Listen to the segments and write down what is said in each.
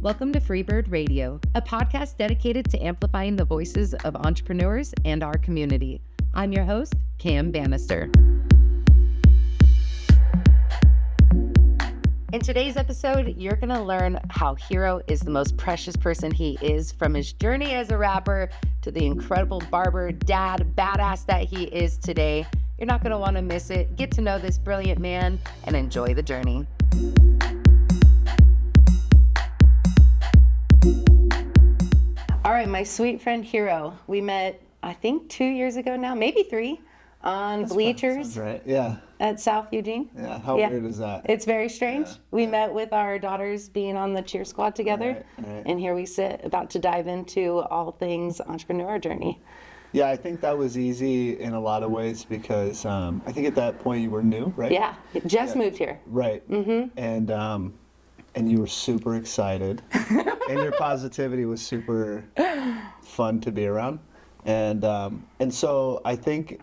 Welcome to FreeByrd Radio, a podcast dedicated to amplifying the voices of entrepreneurs and our community. I'm your host, Cam Bannister. In today's episode, you're going to learn how Hero is the most precious person he is, from his journey as a rapper to the incredible barber, dad, badass that he is today. You're not going to want to miss it. Get to know this brilliant man and enjoy the journey. All right, my sweet friend Hero, we met, I think 2 years ago now, maybe 3, on bleachers right. Yeah. at South Eugene. Yeah, how weird is that? It's very strange. We met with our daughters being on the cheer squad together, right. And here we sit about to dive into all things entrepreneur journey. Yeah, I think that was easy in a lot of ways because I think at that point you were new, right? Yeah, just moved here. Right. Mm-hmm. And you were super excited, and your positivity was super fun to be around, and so I think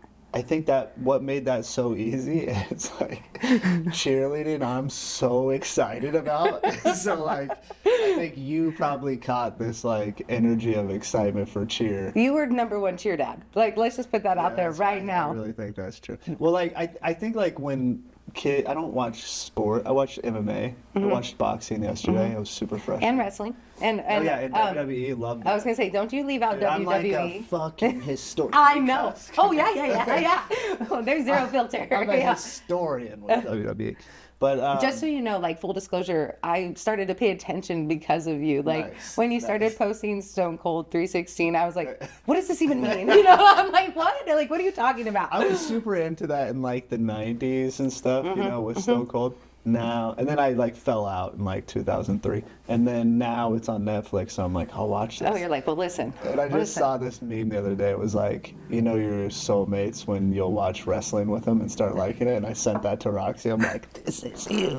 that what made that so easy is like cheerleading. I'm so excited about. So like, I think you probably caught this like energy of excitement for cheer. You were number one cheer dad. Like, let's just put that out there right now. I really think that's true. Well, like I think like when I don't watch sport. I watched MMA. I watched boxing yesterday. It was super fresh. And wrestling. And WWE, loved it. I was going to say, don't you leave out WWE. I'm like a fucking historian. I know. Oh, yeah. Oh, there's zero filter. I'm a historian with WWE. But just so you know, like, full disclosure, I started to pay attention because of you. Like, when you started posting Stone Cold 316, I was like, what does this even mean? You know, I'm like, what? Like, what are you talking about? I was super into that in like the 90s and stuff, you know, with Stone Cold. Now, and then I like fell out in like 2003, and then now it's on Netflix, so I'm like, I'll watch this. Oh, you're like, well, listen. And I just saw this meme the other day. It was like, you know, your soulmates when you'll watch wrestling with them and start liking it. And I sent that to Roxy. I'm like, this is you.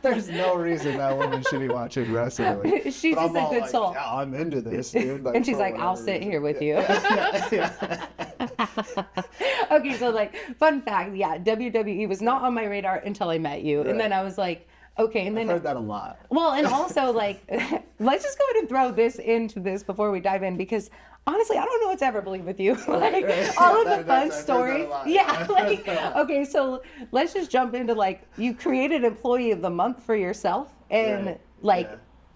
There's no reason that woman should be watching wrestling. Like, she's just a good soul. Yeah, I'm into this, dude. Like, and she's like, I'll sit here with you. Okay, so like, fun fact, WWE was not on my radar until I met you. Right. And then I was like, okay, and then I've heard that a lot. Well, and also like, let's just go ahead and throw this into this before we dive in, because honestly, I don't know what's ever believed with you. Like, all of the fun stories. Yeah, like, okay, so let's just jump into like, you created Employee of the Month for yourself, and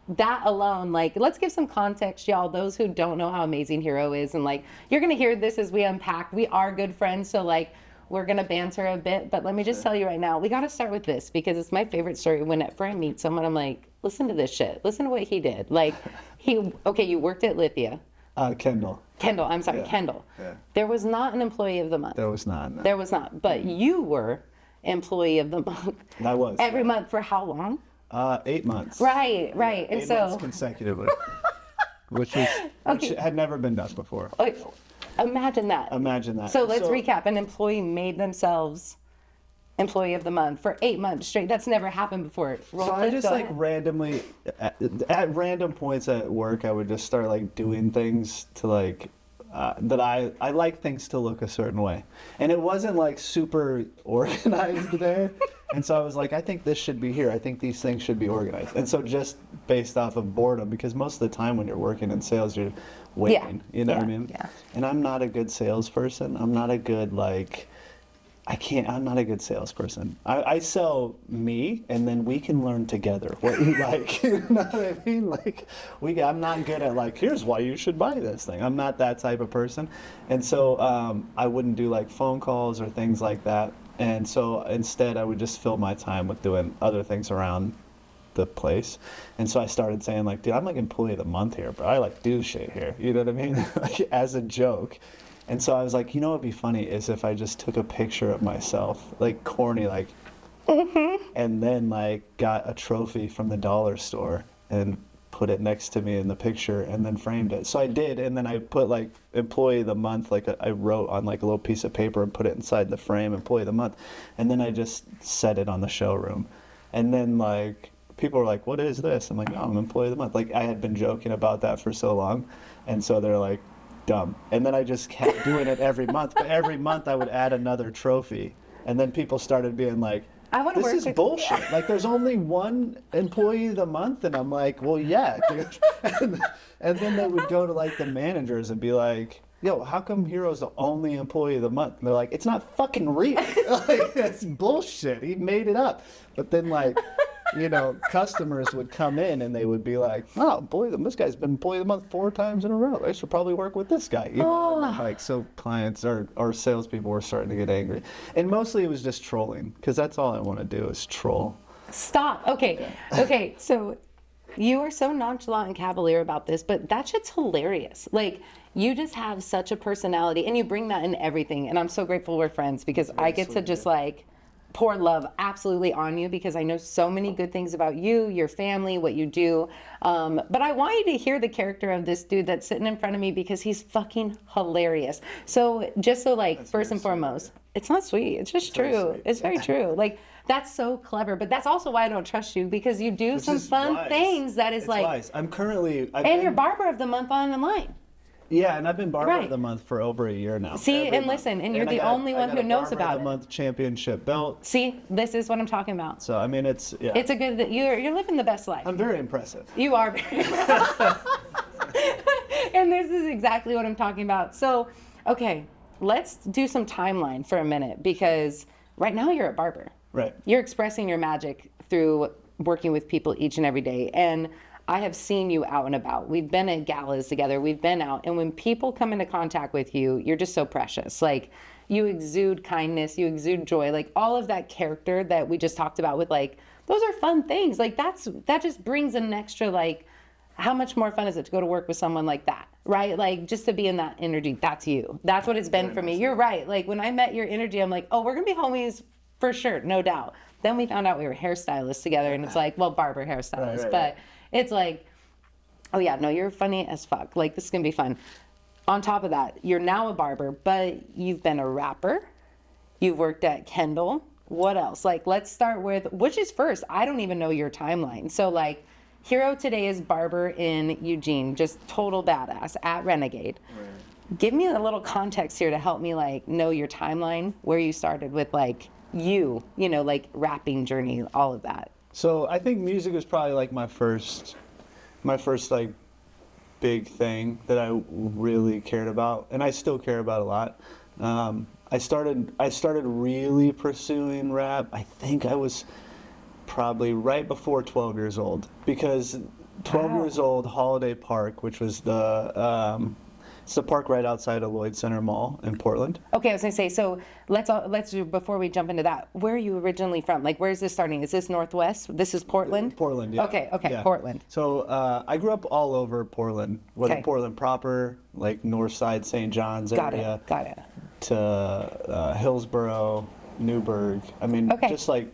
that alone, like, let's give some context, y'all, those who don't know how amazing Hero is. And like, you're gonna hear this as we unpack. We are good friends, so like, we're gonna banter a bit, but let me just tell you right now, we gotta start with this, because it's my favorite story. Whenever I meet someone, I'm like, listen to this shit. Listen to what he did. Like, you worked at Lithia. Kendall. Kendall. Yeah. There was not an Employee of the Month. There was not. No. There was not, but you were Employee of the Month. I was. Every month for how long? 8 months. Right. Yeah, and 8 so months consecutively, which had never been done before. Imagine that. So let's recap. An employee made themselves Employee of the Month for 8 months straight. That's never happened before. So I just like randomly, at random points at work, I would just start like doing things to like, that I like things to look a certain way. And it wasn't like super organized there. And so I was like, I think this should be here. I think these things should be organized. And so just based off of boredom, because most of the time when you're working in sales, you're waiting, you know what I mean? Yeah. And I'm not a good salesperson. I'm not a good I'm not a good salesperson. I sell me, and then we can learn together what you like. You know what I mean? Like, I'm not good at like, here's why you should buy this thing. I'm not that type of person. And so I wouldn't do like phone calls or things like that. And so instead I would just fill my time with doing other things around the place. And so I started saying like, dude, I'm like Employee of the Month here, but I like do shit here. You know what I mean? Like, as a joke. And so I was like, you know what would be funny is if I just took a picture of myself, like corny, like, and then like got a trophy from the dollar store and put it next to me in the picture and then framed it. So I did, and then I put like Employee of the Month, like I wrote on like a little piece of paper and put it inside the frame, Employee of the Month. And then I just set it on the showroom. And then like people were like, what is this? I'm like, oh, I'm Employee of the Month. Like, I had been joking about that for so long. And so they're like, dumb. And then I just kept doing it every month. But every month I would add another trophy. And then people started being like, I want to work This is with bullshit. Like, there's only one employee of the month, and I'm like, well, yeah, dude. And then they would go to like the managers and be like, yo, how come Hero's the only employee of the month? And they're like, it's not fucking real. Like, that's bullshit. He made it up. But then, like, you know, customers would come in and they would be like, oh, boy, this guy's been employee of the month 4 times in a row. I should probably work with this guy. You know? Like, so clients or salespeople were starting to get angry. And mostly it was just trolling, because that's all I want to do is troll. Stop. Okay. Okay. So you are so nonchalant and cavalier about this, but that shit's hilarious. Like, you just have such a personality, and you bring that in everything. And I'm so grateful we're friends, because I get to just like pour love absolutely on you, because I know so many good things about you, your family, what you do. But I want you to hear the character of this dude that's sitting in front of me, because he's fucking hilarious. So just so like, that's first and foremost, it's not sweet. It's just true. It's very true. Like, that's so clever. But that's also why I don't trust you, because you do some fun things that is like, wise. I'm currently, you're Barber of the Month online. Yeah, and I've been Barber of the Month for over a year now. See, and listen, and you're the only one who knows about it. Barber of the Month championship belt. See, this is what I'm talking about. So, I mean, it's a good, you're living the best life. I'm very impressive. You are very And this is exactly what I'm talking about. So, okay, let's do some timeline for a minute, because right now you're a barber. Right. You're expressing your magic through working with people each and every day. And I have seen you out and about. We've been at galas together. We've been out. And when people come into contact with you, you're just so precious. Like, you exude kindness, you exude joy, like all of that character that we just talked about with, like, those are fun things. Like, that just brings an extra, like, how much more fun is it to go to work with someone like that, right? Like, just to be in that energy, that's you. That's what it's been for me. You're right. Like, when I met your energy, I'm like, oh, we're going to be homies for sure, no doubt. Then we found out we were hairstylists together, and it's like, well, barber hairstylists. Right. It's like, oh yeah, no, you're funny as fuck. Like, this is gonna be fun. On top of that, you're now a barber, but you've been a rapper. You've worked at Kendall. What else? Like, let's start with, which is first? I don't even know your timeline. So like, Hero today is barber in Eugene, just total badass at Renegade. Right. Give me a little context here to help me like know your timeline, where you started with like you know, like rapping journey, all of that. So I think music was probably like my first like big thing that I really cared about, and I still care about a lot. I started really pursuing rap. I think I was probably right before 12 years old, because 12 years old, Holiday Park, which was it's the park right outside of Lloyd Center Mall in Portland. Okay, I was gonna say, so let's do, before we jump into that, where are you originally from? Like, where's this starting? Is this Northwest? This is Portland? Portland, yeah. Okay, yeah. Portland. So I grew up all over Portland, whether Portland proper, like North Side, St. John's area. Got it. To Hillsborough, Newburgh. I mean, just like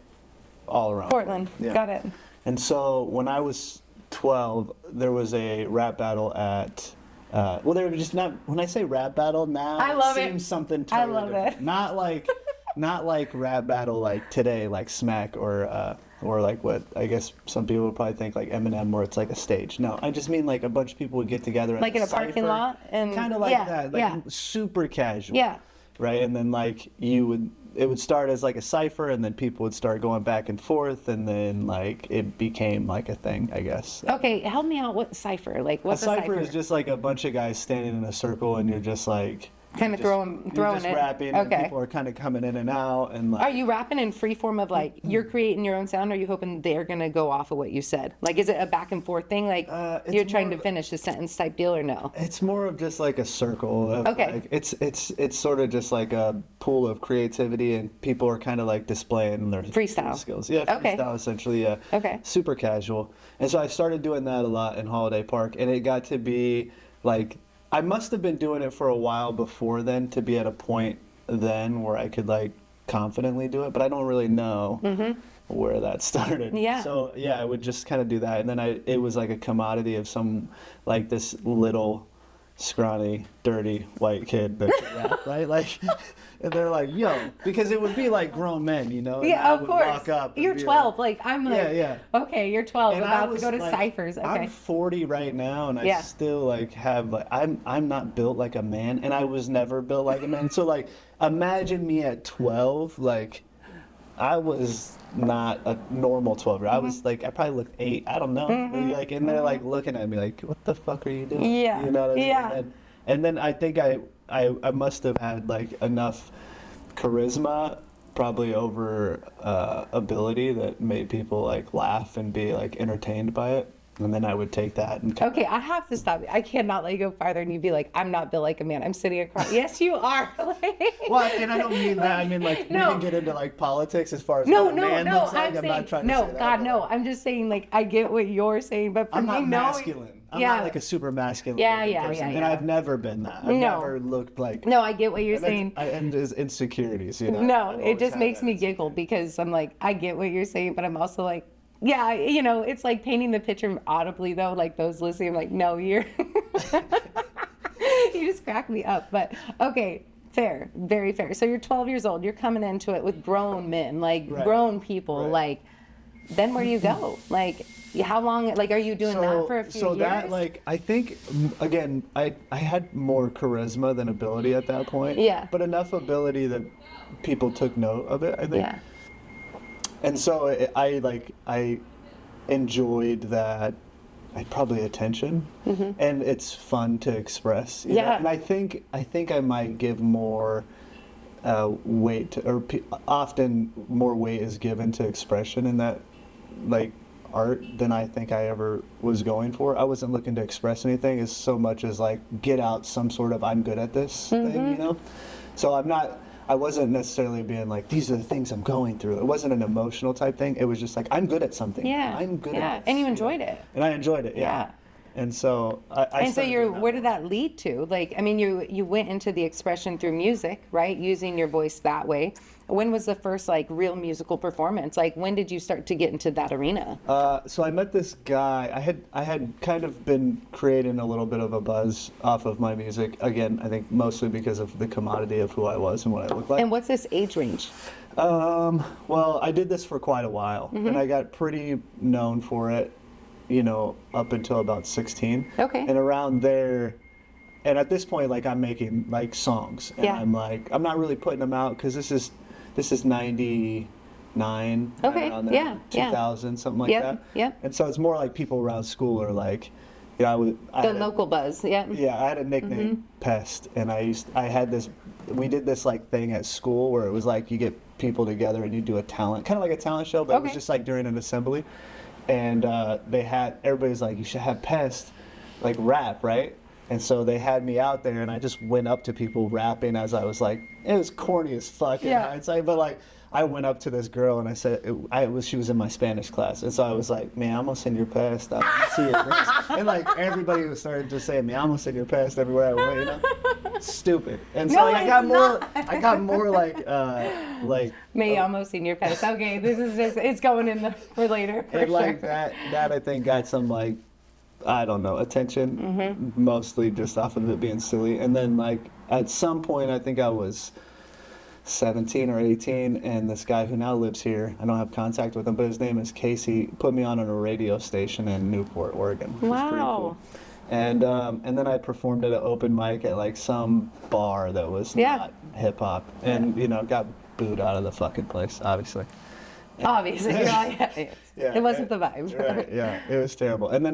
all around. Portland, got it. And so when I was 12, there was a rap battle at well, they were just not. When I say rap battle now, it seems something totally different. Not like rap battle like today, like Smack or like what I guess some people would probably think like Eminem, where it's like a stage. No, I just mean like a bunch of people would get together like in a parking lot, and kind of like that, like super casual. Yeah. Right, and then like it would start as like a cipher, and then people would start going back and forth, and then like it became like a thing, I guess. Okay, help me out. What cipher? Like, what's a cipher? A cipher is just like a bunch of guys standing in a circle, and you're just like kind of throwing just it. Rapping, and people are kind of coming in and out, and like. Are you rapping in free form of like you're creating your own sound, or are you hoping they're gonna go off of what you said? Like, is it a back and forth thing? Like you're trying to finish a sentence type deal, or no? It's more of just like a circle. Of like, it's sort of just like a pool of creativity, and people are kind of like displaying their freestyle skills. Yeah, freestyle essentially. Yeah. Okay. Super casual, and so I started doing that a lot in Holiday Park, and it got to be like. I must have been doing it for a while before then to be at a point then where I could like confidently do it, but I don't really know where that started. Yeah. So yeah, I would just kind of do that, and then it was like a commodity of some like this little scrawny, dirty white kid that could rap, right? Like, and they're like, yo, because it would be like grown men, you know? Yeah, I of would Course. Walk up you're 12. Like, I'm like, okay, you're 12, and about to go to ciphers. Okay. I'm 40 right now, and I still like have like I'm not built like a man, and I was never built like a man. So like, imagine me at 12, like I was not a normal 12-year-old. I was like, I probably looked 8. I don't know. Like, and they're like looking at me like, what the fuck are you doing? Yeah. You know what I mean? Yeah. And then I think I must have had like enough charisma, probably over ability, that made people like laugh and be like entertained by it. And then I would take that and Okay, I have to stop you. I cannot let you go farther and you be like, I'm not built like a man. I'm sitting across. Yes, you are. Well, and I don't mean that. I mean, like, No. we can get into like politics as far as No, what a no, man no. looks like. I'm I'm saying, not trying to no, say that, God, but, no. like, I'm just saying, like, I get what you're saying, but for I'm me, not no. masculine. I'm not like a super masculine Yeah, yeah, person, yeah, and yeah. I've never been that. I've No. never looked like. No, I get what you're saying. And there's insecurities, you know. No, I've it always just had makes that me giggle because I'm like, I get what you're saying, but I'm also like, yeah, you know, it's like painting the picture audibly though, like those listening, I'm like, no, you're, you just crack me up. But okay, fair, very fair. So you're 12 years old, you're coming into it with grown men, like Right. grown people, Right. like, then where do you go? Like, how long, like, are you doing that for a few years? So that, like, I think, again, I had more charisma than ability at that point. Yeah. But enough ability that people took note of it, I think. Yeah. And so I enjoyed that, probably attention, and it's fun to express. You know? Yeah. And I think I might give more weight to, or often more weight is given to expression in that, like, art than I think I ever was going for. I wasn't looking to express anything as so much as like get out some sort of I'm good at this thing, you know? So I wasn't necessarily being like, these are the things I'm going through. It wasn't an emotional type thing. It was just like, I'm good at something. Yeah. I'm good Yeah. at this. And you know? enjoyed it. And I enjoyed it, yeah. Yeah. And so I And so started doing where did that lead to? Like, I mean, you went into the expression through music, right? Using your voice that way. When was the first like real musical performance? Like, when did you start to get into that arena? So I met this guy. I had kind of been creating a little bit of a buzz off of my music. Again, I think mostly because of the commodity of who I was and what I looked like. And what's this age range? Well, I did this for quite a while, and I got pretty known for it, you know, up until about 16. Okay. And around there, and at this point, like, I'm making like songs, and Yeah. I'm like, I'm not really putting them out because this is 99, Okay, around there, yeah, yeah. 2000, something like Yep, that. yep. And so it's more like people around school are like, you know, I The had a- local buzz, yeah. yeah, I had a nickname, Pest, and we did this like thing at school where it was like you get people together and you do a talent, kind of like a talent show, but it was Okay. just like during an assembly, and everybody's like, you should have Pest, like, rap, right? And so they had me out there, and I just went up to people rapping as I was like, it was corny as fuck in Yeah. hindsight, but like, I went up to this girl and I said, she was in my Spanish class, and so I was like, me amo señor Pest, I see it. And like everybody was starting to say, me amo señor Pest everywhere I went, you know, stupid. And so No, like, I got it's more like Me almost seen your face. Okay, this is just, it's going in the for later. For and sure. like that I think got some like, I don't know, attention, mostly just off of it being silly. And then like at some point, I think I was 17 or 18, and this guy who now lives here, I don't have contact with him, but his name is Casey, put me on a radio station in Newport, Oregon, which was pretty Wow. cool. And then I performed at an open mic at like some bar that was Yeah. not hip hop, and you know, got booed out of the fucking place, obviously. Obviously, you're all, Yeah, it wasn't the vibe. Right, yeah, it was terrible. And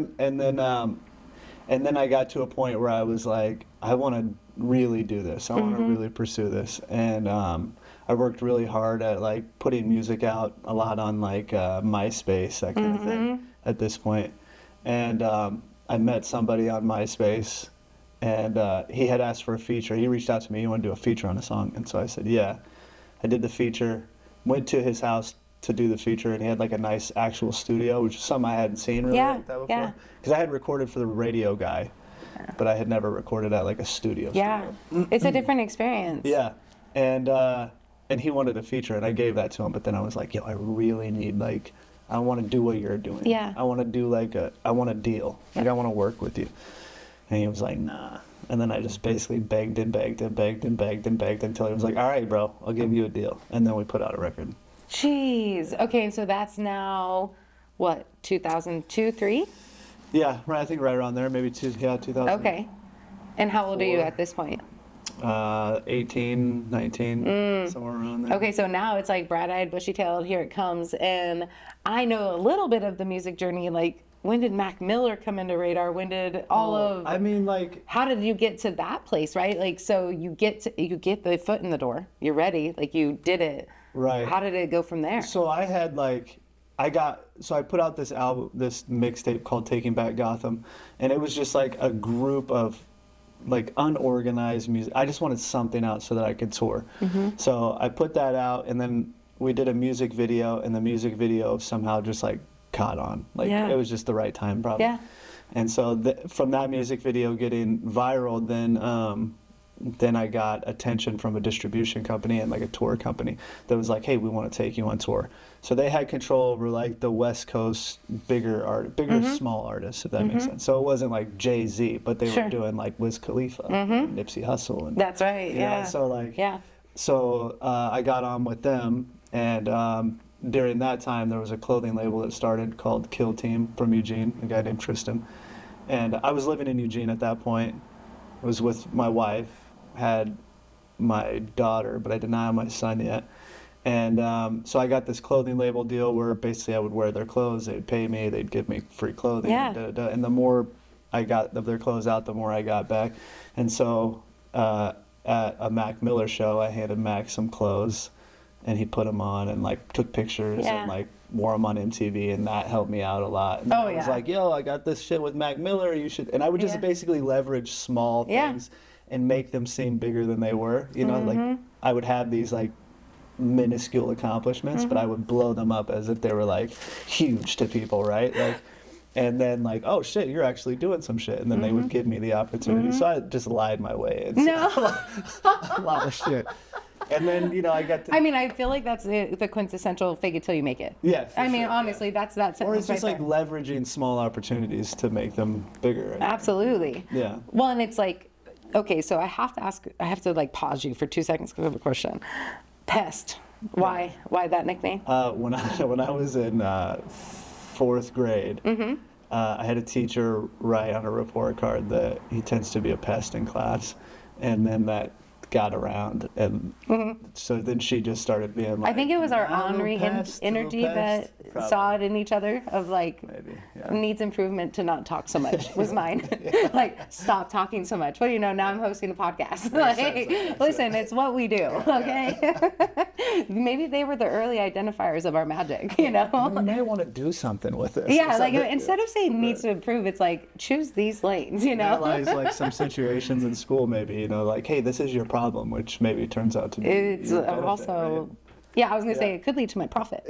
then I got to a point where I was like, I want to really do this. I want to really pursue this. And I worked really hard at like putting music out a lot on like MySpace, that kind of thing at this point. And I met somebody on MySpace, and he had asked for a feature. He reached out to me, he wanted to do a feature on a song. And so I said, yeah. I did the feature, went to his house to do the feature, and he had like a nice actual studio, which is something I hadn't seen really Yeah, like that before. yeah. Because I had recorded for the radio guy, but I had never recorded at like a studio. Yeah, it's a different experience. Yeah, and he wanted a feature, and I gave that to him. But then I was like, yo, I really need like, I want to do what you're doing. Yeah. I want to do like I want a deal. Like I want to work with you. And he was like, nah. And then I just basically begged and begged and begged and begged and begged until he was like, all right, bro, I'll give you a deal. And then we put out a record. Jeez. Okay, and so that's now, what, 2002, 3? Yeah, right. I think right around there, maybe 2000. Okay. And how old are you at this point? 18, 19, somewhere around there. Okay, so now it's like bright-eyed, bushy-tailed, here it comes. And I know a little bit of the music journey. Like, when did Mac Miller come into radar? When did I mean, like, how did you get to that place, right? Like, so you get the foot in the door. You're ready. Like, you did it. right. How did it go from there? So I had like, I put out this album, this mixtape called Taking Back Gotham, and it was just like a group of like unorganized music. I just wanted something out so that I could tour. So I put that out, and then we did a music video, and the music video somehow just like caught on. Like it was just the right time, probably. Yeah. And so from that music video getting viral, then I got attention from a distribution company and like a tour company that was like, hey, we want to take you on tour. So they had control over like the West Coast bigger small artists, if that makes sense. So it wasn't like Jay-Z, but they were doing like Wiz Khalifa, and Nipsey Hussle. And, that's right. Yeah. So like, so I got on with them, and during that time there was a clothing label that started called Kill Team from Eugene, a guy named Tristan. And I was living in Eugene at that point. I was with my wife, had my daughter, but I did not have my son yet. And so I got this clothing label deal where basically I would wear their clothes, they'd pay me, they'd give me free clothing. And the more I got of their clothes out, the more I got back. And so at a Mac Miller show, I handed Mac some clothes, and he put them on and like took pictures and like wore them on MTV, and that helped me out a lot. And I was like, yo, I got this shit with Mac Miller, you should. And I would just basically leverage small things and make them seem bigger than they were. You know, like I would have these like minuscule accomplishments, but I would blow them up as if they were like huge to people, right? Like, and then like, oh shit, you're actually doing some shit, and then they would give me the opportunity. So I just lied my way into a lot of shit. And then, you know, I got to... I mean, I feel like that's the quintessential fake it till you make it. Yeah, I mean, honestly, that's that sentence. Or it's just right like leveraging small opportunities to make them bigger. Absolutely. Yeah. Well, and it's like, okay, so I have to like pause you for 2 seconds because I have a question. Pest. Why that nickname? When I was in fourth grade, I had a teacher write on a report card that he tends to be a pest in class, and then that got around, and so then she just started being like, I think it was our Henri energy that saw it in each other of like, maybe, needs improvement to not talk so much was mine. Like, stop talking so much. What do you know? Now I'm hosting a podcast. Like, listen, it's what we do, okay? Maybe they were the early identifiers of our magic, you know? You may want to do something with this. Yeah, like instead of saying needs to improve, it's like, choose these lanes, you know? Analyze like some situations in school, maybe, you know, like, hey, this is your problem, which maybe turns out to be it's your benefit, also right? Yeah, I was gonna say it could lead to my profit.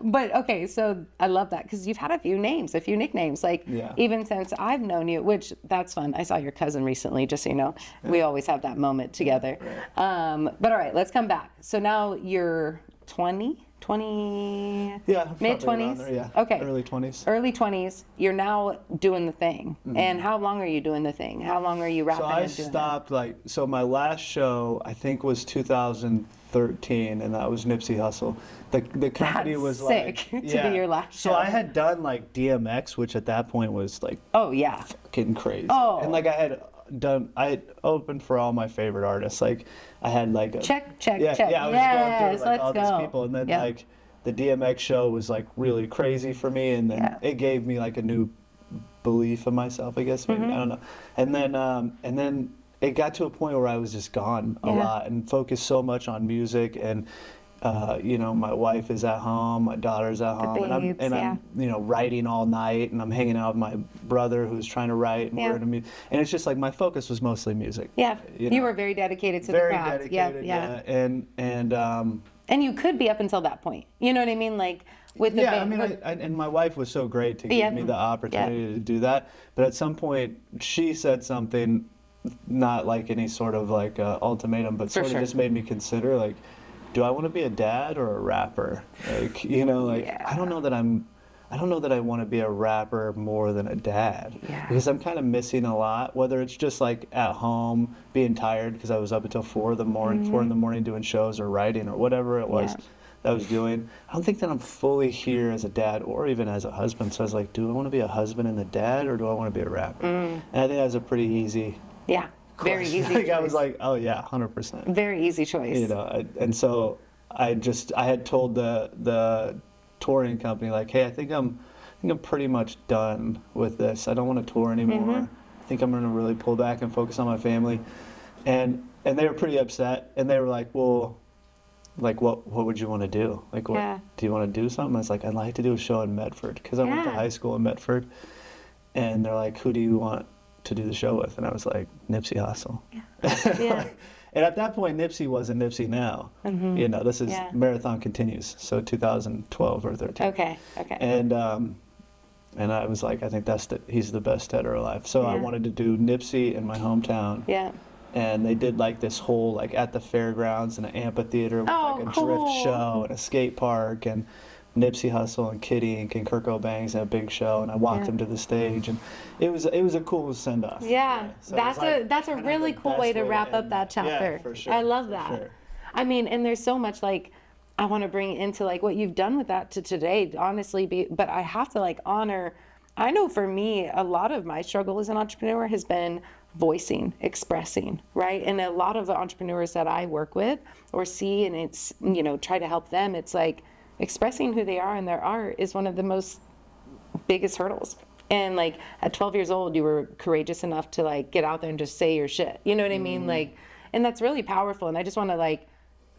But okay, so I love that because you've had a few nicknames, like even since I've known you, which that's fun. I saw your cousin recently, just so you know. We always have that moment together. But all right, let's come back. So now you're 20? Mid-20s? Yeah, okay. Early 20s. Early 20s. You're now doing the thing. And how long are you doing the thing? How long are you rapping and doing So I stopped, so my last show, I think, was 2013, and that was Nipsey Hussle. The company was sick like... to be your last show. So I had done, like, DMX, which at that point was, like... Oh, yeah. Fucking crazy. Oh. And, like, I had opened for all my favorite artists. Like, I had, like... a check. Yeah, I was going through, like, all these people, and then, like... The DMX show was like really crazy for me, and then it gave me like a new belief in myself, I guess. Maybe I don't know. And then it got to a point where I was just gone a lot and focused so much on music, and you know, my wife is at home, my daughter's at home, and I'm you know, writing all night, and I'm hanging out with my brother who's trying to write, and we're in and it's just like my focus was mostly music. Yeah, you know? You were very dedicated to the craft. And you could be up until that point. You know what I mean? Like with the I mean, and my wife was so great to give me the opportunity to do that. But at some point, she said something, not like any sort of like ultimatum, but sort of just made me consider, like, do I want to be a dad or a rapper? Like, you know, like I don't know that I want to be a rapper more than a dad, because I'm kind of missing a lot, whether it's just like at home being tired because I was up until 4 in the morning doing shows or writing or whatever it was that I was doing. I don't think that I'm fully here as a dad or even as a husband. So I was like, do I want to be a husband and a dad, or do I want to be a rapper? And I think that's a pretty easy Very question. easy Like, choice. I was like, oh yeah, 100%. Very easy choice. You know, and so I had told the touring company, like, hey, I think I'm pretty much done with this. I don't want to tour anymore. I think I'm going to really pull back and focus on my family. And they were pretty upset, and they were like, well, like, what would you want to do? Like, what do you want to do something? I was like, I'd like to do a show in Medford, because I went to high school in Medford. And they're like, who do you want to do the show with? And I was like, Nipsey Hussle. Yeah. And at that point, Nipsey wasn't Nipsey now. You know, this is Marathon Continues, so 2012 or 13. Okay. And I was like, I think he's the best dead or alive. So I wanted to do Nipsey in my hometown. Yeah. And they did like this whole, like, at the fairgrounds and an amphitheater with like a drift show and a skate park, and Nipsey Hussle and Kid Ink and Kurt Cobain's had a big show, and I walked him to the stage, and it was a cool send off. Yeah, So that's a really cool way to wrap up that chapter. Yeah, for sure. I love that. Sure. I mean, and there's so much like I want to bring into like what you've done with that to today, honestly. But I have to like honor. I know for me, a lot of my struggle as an entrepreneur has been voicing, expressing, right? And a lot of the entrepreneurs that I work with or see, and it's, you know, try to help them, it's like expressing who they are and their art is one of the most biggest hurdles. And like at 12 years old, you were courageous enough to like get out there and just say your shit. You know what I mean? Like, and that's really powerful. And I just want to like,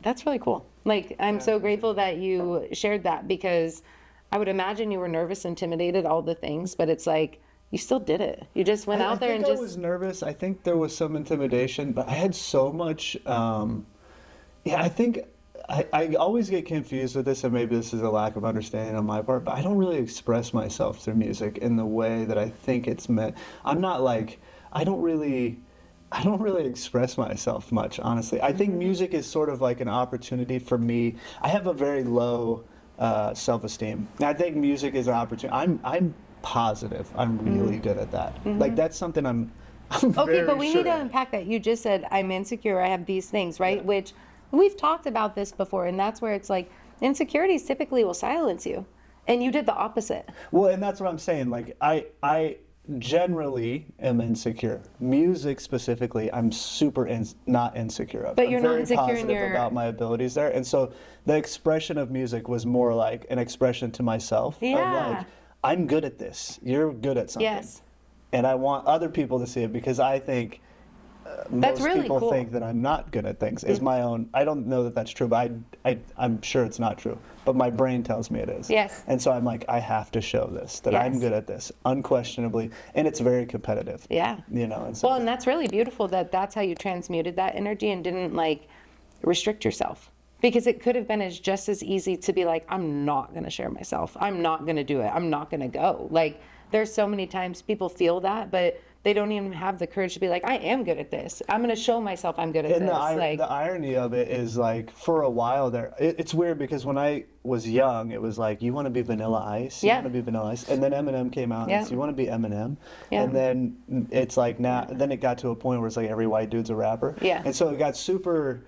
that's really cool. Like, I'm so grateful that you shared that, because I would imagine you were nervous, intimidated, all the things, but it's like, you still did it. You just went out there and just. I was nervous. I think there was some intimidation, but I had so much. I think I always get confused with this, and maybe this is a lack of understanding on my part, but I don't really express myself through music in the way that I think it's meant. I'm not like, I don't really express myself much, honestly. I think music is sort of like an opportunity for me. I have a very low self-esteem. And I think music is an opportunity. I'm positive. I'm really good at that. Like, that's something I'm Okay, but we sure need to at. unpack that. You just said, I'm insecure, I have these things, right? Which we've talked about this before, and that's where it's like, insecurities typically will silence you. And you did the opposite. Well, and that's what I'm saying. Like, I generally am insecure. Music specifically, I'm super not insecure of. But you're I'm not very insecure in positive your. about my abilities there. And so the expression of music was more like an expression to myself. Yeah. Of like, I'm good at this. You're good at something. Yes. And I want other people to see it, because I think That's most really people cool. think that I'm not good at things. Is my own. I don't know that that's true, but I'm sure it's not true. But my brain tells me it is. Yes. And so I'm like, I have to show this, that I'm Yes. good at this, unquestionably, and it's very competitive. Yeah. You know. And so, Well, and that's really beautiful that that's how you transmuted that energy and didn't like restrict yourself. Because it could have been just as easy to be like, I'm not going to share myself. I'm not going to do it. I'm not going to go. Like, there's so many times people feel that, but they don't even have the courage to be like, I am good at this. I'm going to show myself I'm good at and this. the irony of it is, like, for a while there, it's weird, because when I was young, it was like, you want to be Vanilla Ice? You Yeah. want to be Vanilla Ice? And then Eminem came out, Yeah. and so you want to be Eminem? Yeah. And then it's like, now, then it got to a point where it's like every white dude's a rapper. Yeah. And so it got super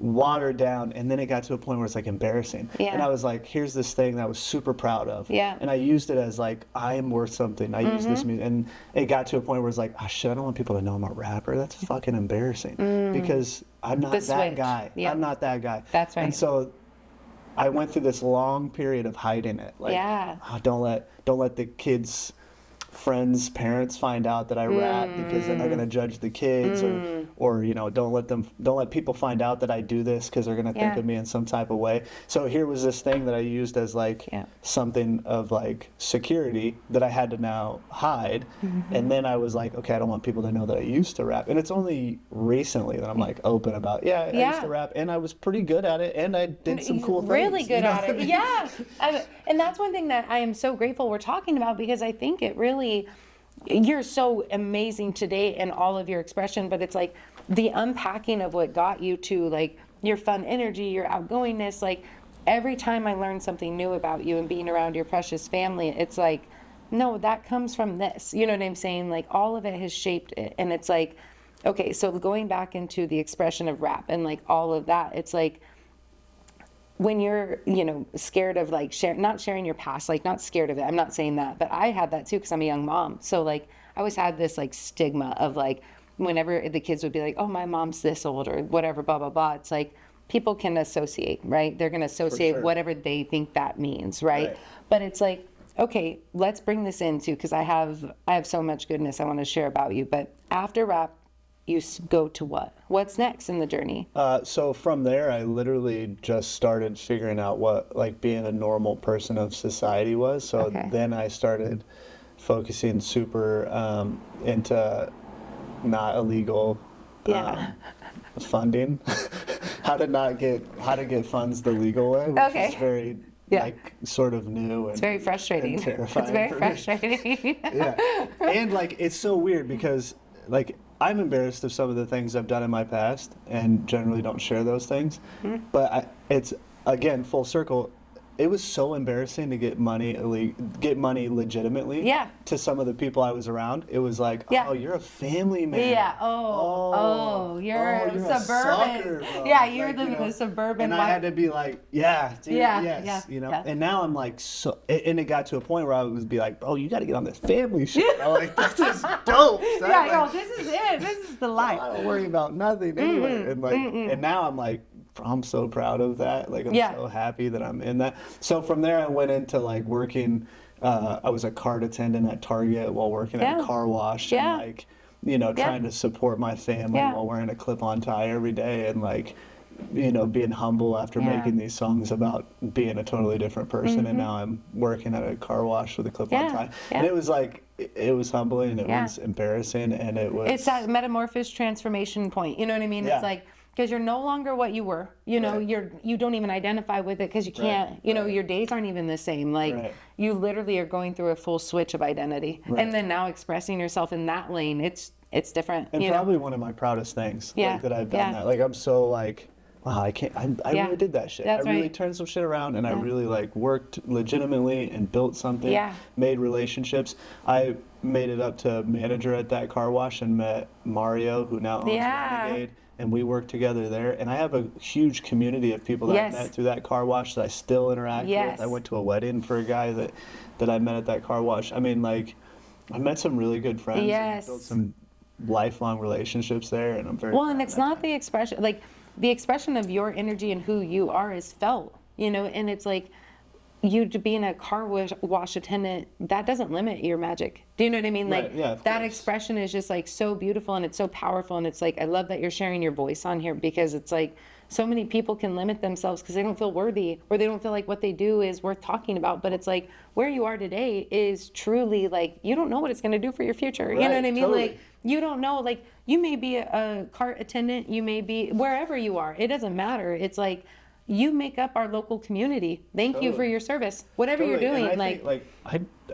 watered down, and then it got to a point where it's like embarrassing. Yeah. And I was like, here's this thing that I was super proud of. Yeah. And I used it as like, I am worth something. I use this music. And it got to a point where it's like, oh shit, I don't want people to know I'm a rapper. That's fucking embarrassing. Because I'm not The that switch. guy. Yeah. I'm not that guy. That's right. And so I went through this long period of hiding it. Like, Yeah. oh, don't let the kids, friends, parents find out that I rap, because then they're gonna judge the kids, or you know, don't let people find out that I do this, because they're gonna think Yeah. of me in some type of way. So here was this thing that I used as like Yeah. something of like security that I had to now hide, and then I was like, okay, I don't want people to know that I used to rap. And it's only recently that I'm like open about, I Yeah. used to rap, and I was pretty good at it, and I did some cool things. Really good you know at what I it. mean? Yeah. And that's one thing that I am so grateful we're talking about, because I think it really, you're so amazing today in all of your expression, but it's like the unpacking of what got you to like your fun energy, your outgoingness. Like every time I learn something new about you and being around your precious family, it's like, no, that comes from this. You know what I'm saying? Like all of it has shaped it. And it's like, okay, so going back into the expression of rap and like all of that, it's like, when you're, you know, scared of like not sharing your past, like not scared of it. I'm not saying that, but I had that too, because I'm a young mom. So like I always had this like stigma of like, whenever the kids would be like, oh, my mom's this old or whatever, blah, blah, blah, it's like people can associate, right? They're going to associate whatever they think that means, right? But it's like, okay, let's bring this into, because I have so much goodness I want to share about you. But after rap, you go to what? What's next in the journey? So from there, I literally just started figuring out what like being a normal person of society was. So then I started focusing super into not illegal funding. how to get funds the legal way, which is very like sort of new and it's very frustrating. And terrifying. It's very frustrating. And like it's so weird because like I'm embarrassed of some of the things I've done in my past and generally don't share those things. But it's again full circle. It was so embarrassing to get money legitimately to some of the people I was around. It was like, oh, you're a family man. Yeah. You're a suburban. Sucker, you're like, the suburban. And I had to be like, dude, yes, you know. And now I'm like, and it got to a point where I would be like, bro, you got to get on this family shit. I'm like, this is dope. This is it. This is the life. I don't worry about nothing anyway. And like, and now I'm like, I'm so proud of that. Like, I'm so happy that I'm in that. So from there, I went into like working. I was a cart attendant at Target while working at a car wash, and like, you know, trying to support my family while wearing a clip-on tie every day, and like, you know, being humble after making these songs about being a totally different person. And now I'm working at a car wash with a clip-on tie, and it was like, it was humbling, it was embarrassing, and it was. It's that metamorphosis transformation point. You know what I mean? It's like. Because you're no longer what you were, you know, you don't even identify with it because you can't, you know, your days aren't even the same. Like you literally are going through a full switch of identity, and then now expressing yourself in that lane, it's different. And probably one of my proudest things like, that I've done that. Like I'm so like, wow, I really did that shit. That's I really turned some shit around, and I really like worked legitimately and built something, made relationships. I made it up to manager at that car wash and met Mario, who now owns Renegade. And we work together there. And I have a huge community of people that I met through that car wash that I still interact with. I went to a wedding for a guy that I met at that car wash. I mean, like, I met some really good friends. And built some lifelong relationships there, and I'm very proud and it's not the expression, like, the expression of your energy and who you are is felt, you know, and it's like, you to being a car wash attendant, that doesn't limit your magic. Do you know what I mean? Like that expression is just like so beautiful, and it's so powerful, and it's like, I love that you're sharing your voice on here, because it's like so many people can limit themselves because they don't feel worthy, or they don't feel like what they do is worth talking about. But it's like where you are today is truly like, you don't know what it's going to do for your future. You know what I mean? Totally. Like you don't know, like you may be a cart attendant, you may be wherever you are. It doesn't matter. It's like, you make up our local community. Thank you for your service. Whatever you're doing. And I think, like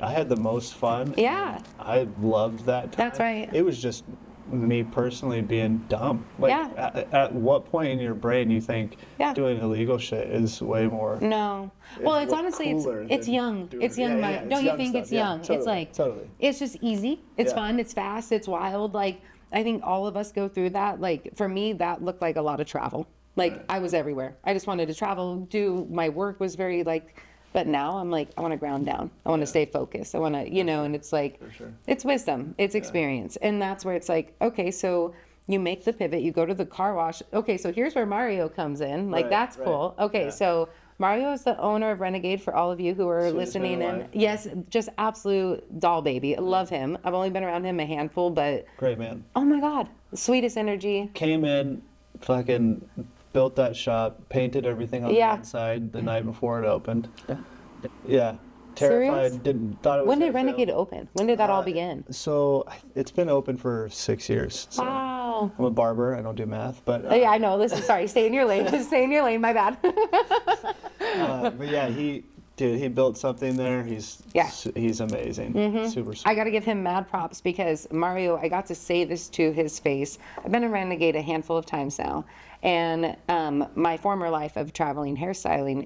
I had the most fun. Yeah. I loved that time. That's right. It was just me personally being dumb. Like at what point in your brain you think doing illegal shit is way more? No. Well, it's honestly it's young. It's young. Don't you think it's young? Totally, it's like it's just easy. It's fun. It's fast. It's wild. Like I think all of us go through that. Like for me, that looked like a lot of travel. Like I was everywhere. I just wanted to travel, do my work was very like, but now I'm like, I want to ground down. I want to stay focused. I want to, you know, and it's like, it's wisdom, it's experience. And that's where it's like, okay, so you make the pivot, you go to the car wash. Okay, so here's where Mario comes in. Like that's cool. Okay, so Mario is the owner of Renegade for all of you who are listening in. Yes, just absolute doll baby. I love him. I've only been around him a handful, but. Great man. Oh my God, sweetest energy. Came in, fucking built that shop, painted everything on the inside the night before it opened. Yeah. Terrified. Serious? Thought it was. When did Renegade open? When did that all begin? So it's been open for 6 years. So wow. I'm a barber. I don't do math, but. Yeah, I know. Listen, sorry. Stay in your lane. Just stay in your lane. My bad. But yeah, he built something there. He's amazing. Super sweet. I got to give him mad props because Mario, I got to say this to his face. I've been in Renegade a handful of times now. And my former life of traveling hairstyling,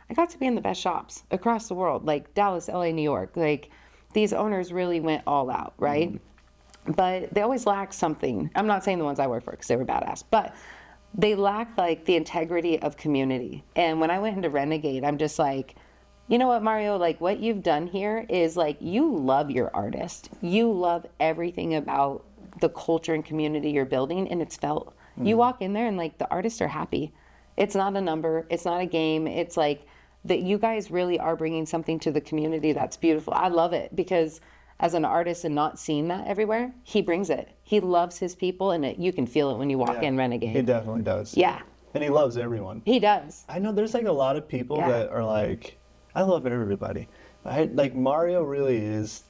I got to be in the best shops across the world, like Dallas, LA, New York. Like these owners really went all out, right? But they always lacked something. I'm not saying the ones I work for because they were badass, but they lacked like the integrity of community. And when I went into Renegade, I'm just like, you know what, Mario, like what you've done here is like, you love your artist. You love everything about the culture and community you're building, and it's felt. You walk in there and like the artists are happy. It's not a number, it's not a game. It's like that you guys really are bringing something to the community that's beautiful. I love it because as an artist and not seeing that everywhere, he brings it. He loves his people, and you can feel it when you walk in Renegade. He definitely does. Yeah. And he loves everyone. He does. I know there's like a lot of people that are like, I love everybody. Like Mario really is.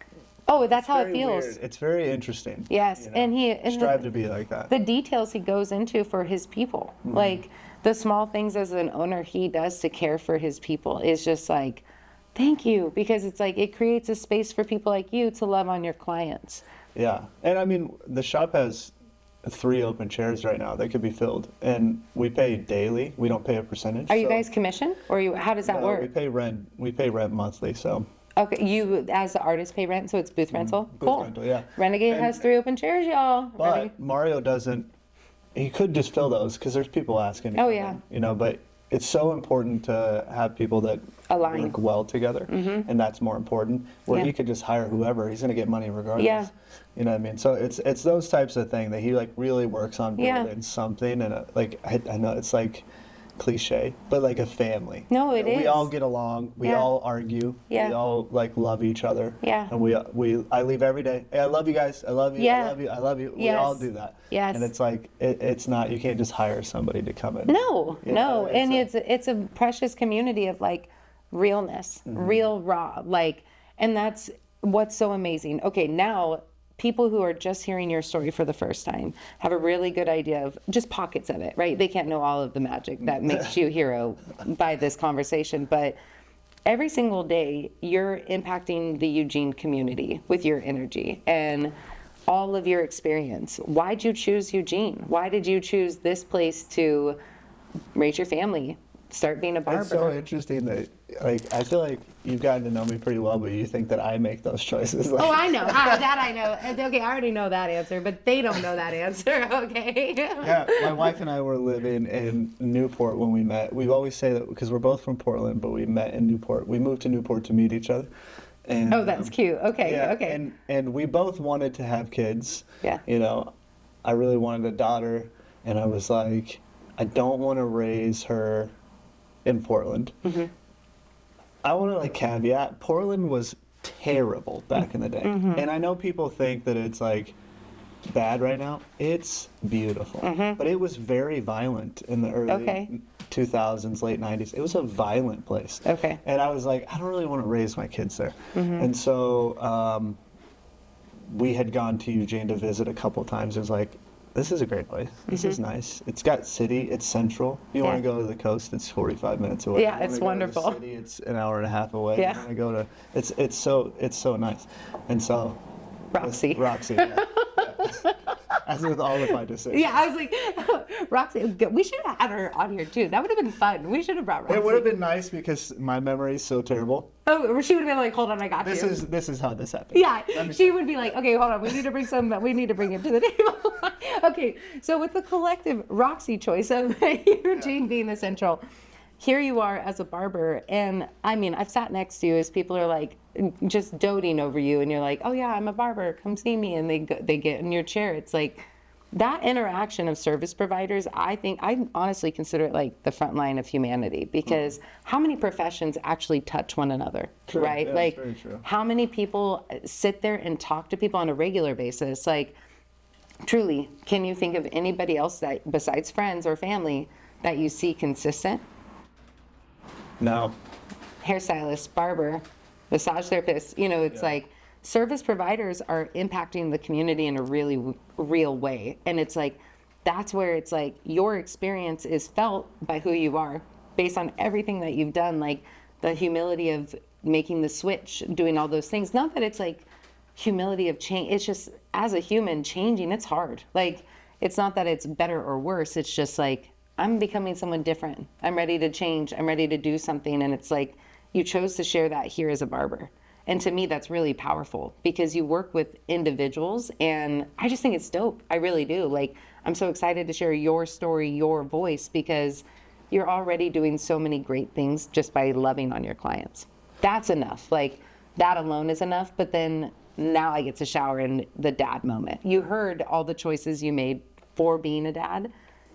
Oh, that's how it feels. Weird. It's very interesting. Yes, you know? and he strive to be like that. The details he goes into for his people, like the small things as an owner he does to care for his people is just like, thank you, because it's like it creates a space for people like you to love on your clients. Yeah, and I mean the shop has 3 open chairs right now that could be filled, and we pay daily. We don't pay a percentage. Are you guys commission, or how does that work? We pay rent. We pay rent monthly, so. Okay, you as the artist pay rent, so it's booth rental? Booth rental, yeah. Renegade has 3 open chairs, y'all. But Mario doesn't, he could just fill those because there's people asking. Oh, yeah. You know, but it's so important to have people that align, work well together, and that's more important. Where he could just hire whoever, he's going to get money regardless. Yeah. You know what I mean? So it's those types of things that he like really works on building something, and like I know it's like cliche, but like a family. No, it is. We all get along. We all argue. Yeah. We all like love each other. Yeah. And I leave every day. Hey, I love you guys. I love you. Yeah. I love you. I love you. Yes. We all do that. Yes. And it's like it's not. You can't just hire somebody to come in. No, You no, know, and it's a precious community of like realness, real raw, like, and that's what's so amazing. Okay, now people who are just hearing your story for the first time have a really good idea of just pockets of it, right? They can't know all of the magic that makes you a hero by this conversation, but every single day you're impacting the Eugene community with your energy and all of your experience. Why'd you choose Eugene? Why did you choose this place to raise your family, start being a barber? It's so interesting that, like, I feel like you've gotten to know me pretty well, but you think that I make those choices. Like, oh, I know. That I know. Okay, I already know that answer, but they don't know that answer, okay? Yeah, my wife and I were living in Newport when we met. We always say that because we're both from Portland, but we met in Newport. We moved to Newport to meet each other. And, oh, that's cute. Okay, yeah, okay. And we both wanted to have kids. Yeah. You know, I really wanted a daughter, and I was like, I don't want to raise her in Portland. I want to like caveat, Portland was terrible back in the day. And I know people think that it's like bad right now. It's beautiful. But it was very violent in the early 2000s, late 90s. It was a violent place. Okay. And I was like, I don't really want to raise my kids there. And so we had gone to Eugene to visit a couple times. It was like, this is a great place. This is nice. It's got city. It's central. You want to go to the coast, it's 45 minutes away. Yeah, it's wonderful. To the city, it's an hour and a half away. Yeah. You want to go to, it's so nice. And so Roxy. Roxy. Yeah. As with all of my decisions. Yeah, I was like, Roxy, we should have had her on here too. That would have been fun. We should have brought Roxy. It would have been nice because my memory is so terrible. Oh, she would have been like, hold on, I got This you. is how this happened. Yeah, she would be like, okay, hold on, we need to bring him to the table. Okay, so with the collective Roxy choice of Eugene being the central, here you are as a barber, and I mean, I've sat next to you as people are like just doting over you, and you're like, oh yeah, I'm a barber, come see me, and they get in your chair. It's like that interaction of service providers, I honestly consider it like the front line of humanity, because how many professions actually touch one another, True. right? Yeah, like very true. how many people sit there and talk to people on a regular basis? Like, truly, can you think of anybody else that besides friends or family that you see consistent? No. Hairstylist, barber, massage therapist, you know, it's like service providers are impacting the community in a really real way. And it's like, that's where it's like your experience is felt by who you are based on everything that you've done, like the humility of making the switch, doing all those things. Not that it's like humility of change. It's just as a human changing, it's hard. Like, it's not that it's better or worse. It's just like, I'm becoming someone different. I'm ready to change. I'm ready to do something. And it's like, you chose to share that here as a barber. And to me, that's really powerful because you work with individuals, and I just think it's dope. I really do. Like, I'm so excited to share your story, your voice, because you're already doing so many great things just by loving on your clients. That's enough. Like, that alone is enough. But then now I get to shower in the dad moment. You heard all the choices you made for being a dad.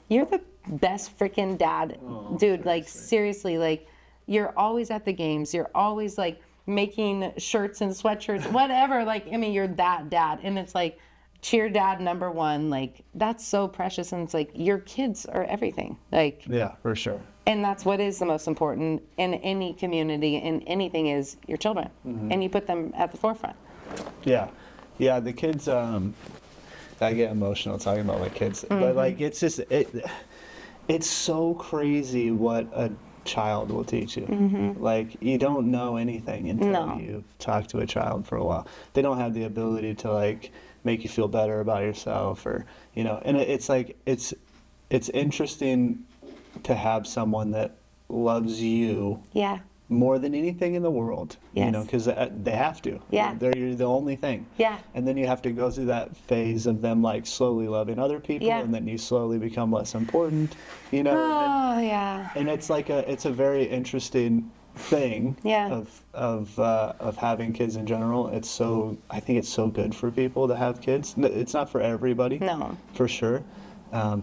You're the best freaking dad, dude. Like, seriously, like, you're always at the games. You're always, like, making shirts and sweatshirts, whatever. Like, I mean, you're that dad. And it's like, cheer dad number one. Like, that's so precious. And it's like, your kids are everything. Like, yeah, for sure. And that's what is the most important in any community, in anything, is your children. And you put them at the forefront. Yeah. Yeah, the kids, I get emotional talking about my kids. But, like, it's just, it's so crazy what a child will teach you. Like, you don't know anything until you've talked to a child for a while. They don't have the ability to, like, make you feel better about yourself, or, you know, and it's like, it's interesting to have someone that loves you more than anything in the world, you know, because they have to. You're the only thing. And then you have to go through that phase of them, like, slowly loving other people, and then you slowly become less important, you know. And it's like it's a very interesting thing of having kids in general. I think it's so good for people to have kids. It's not for everybody, for sure.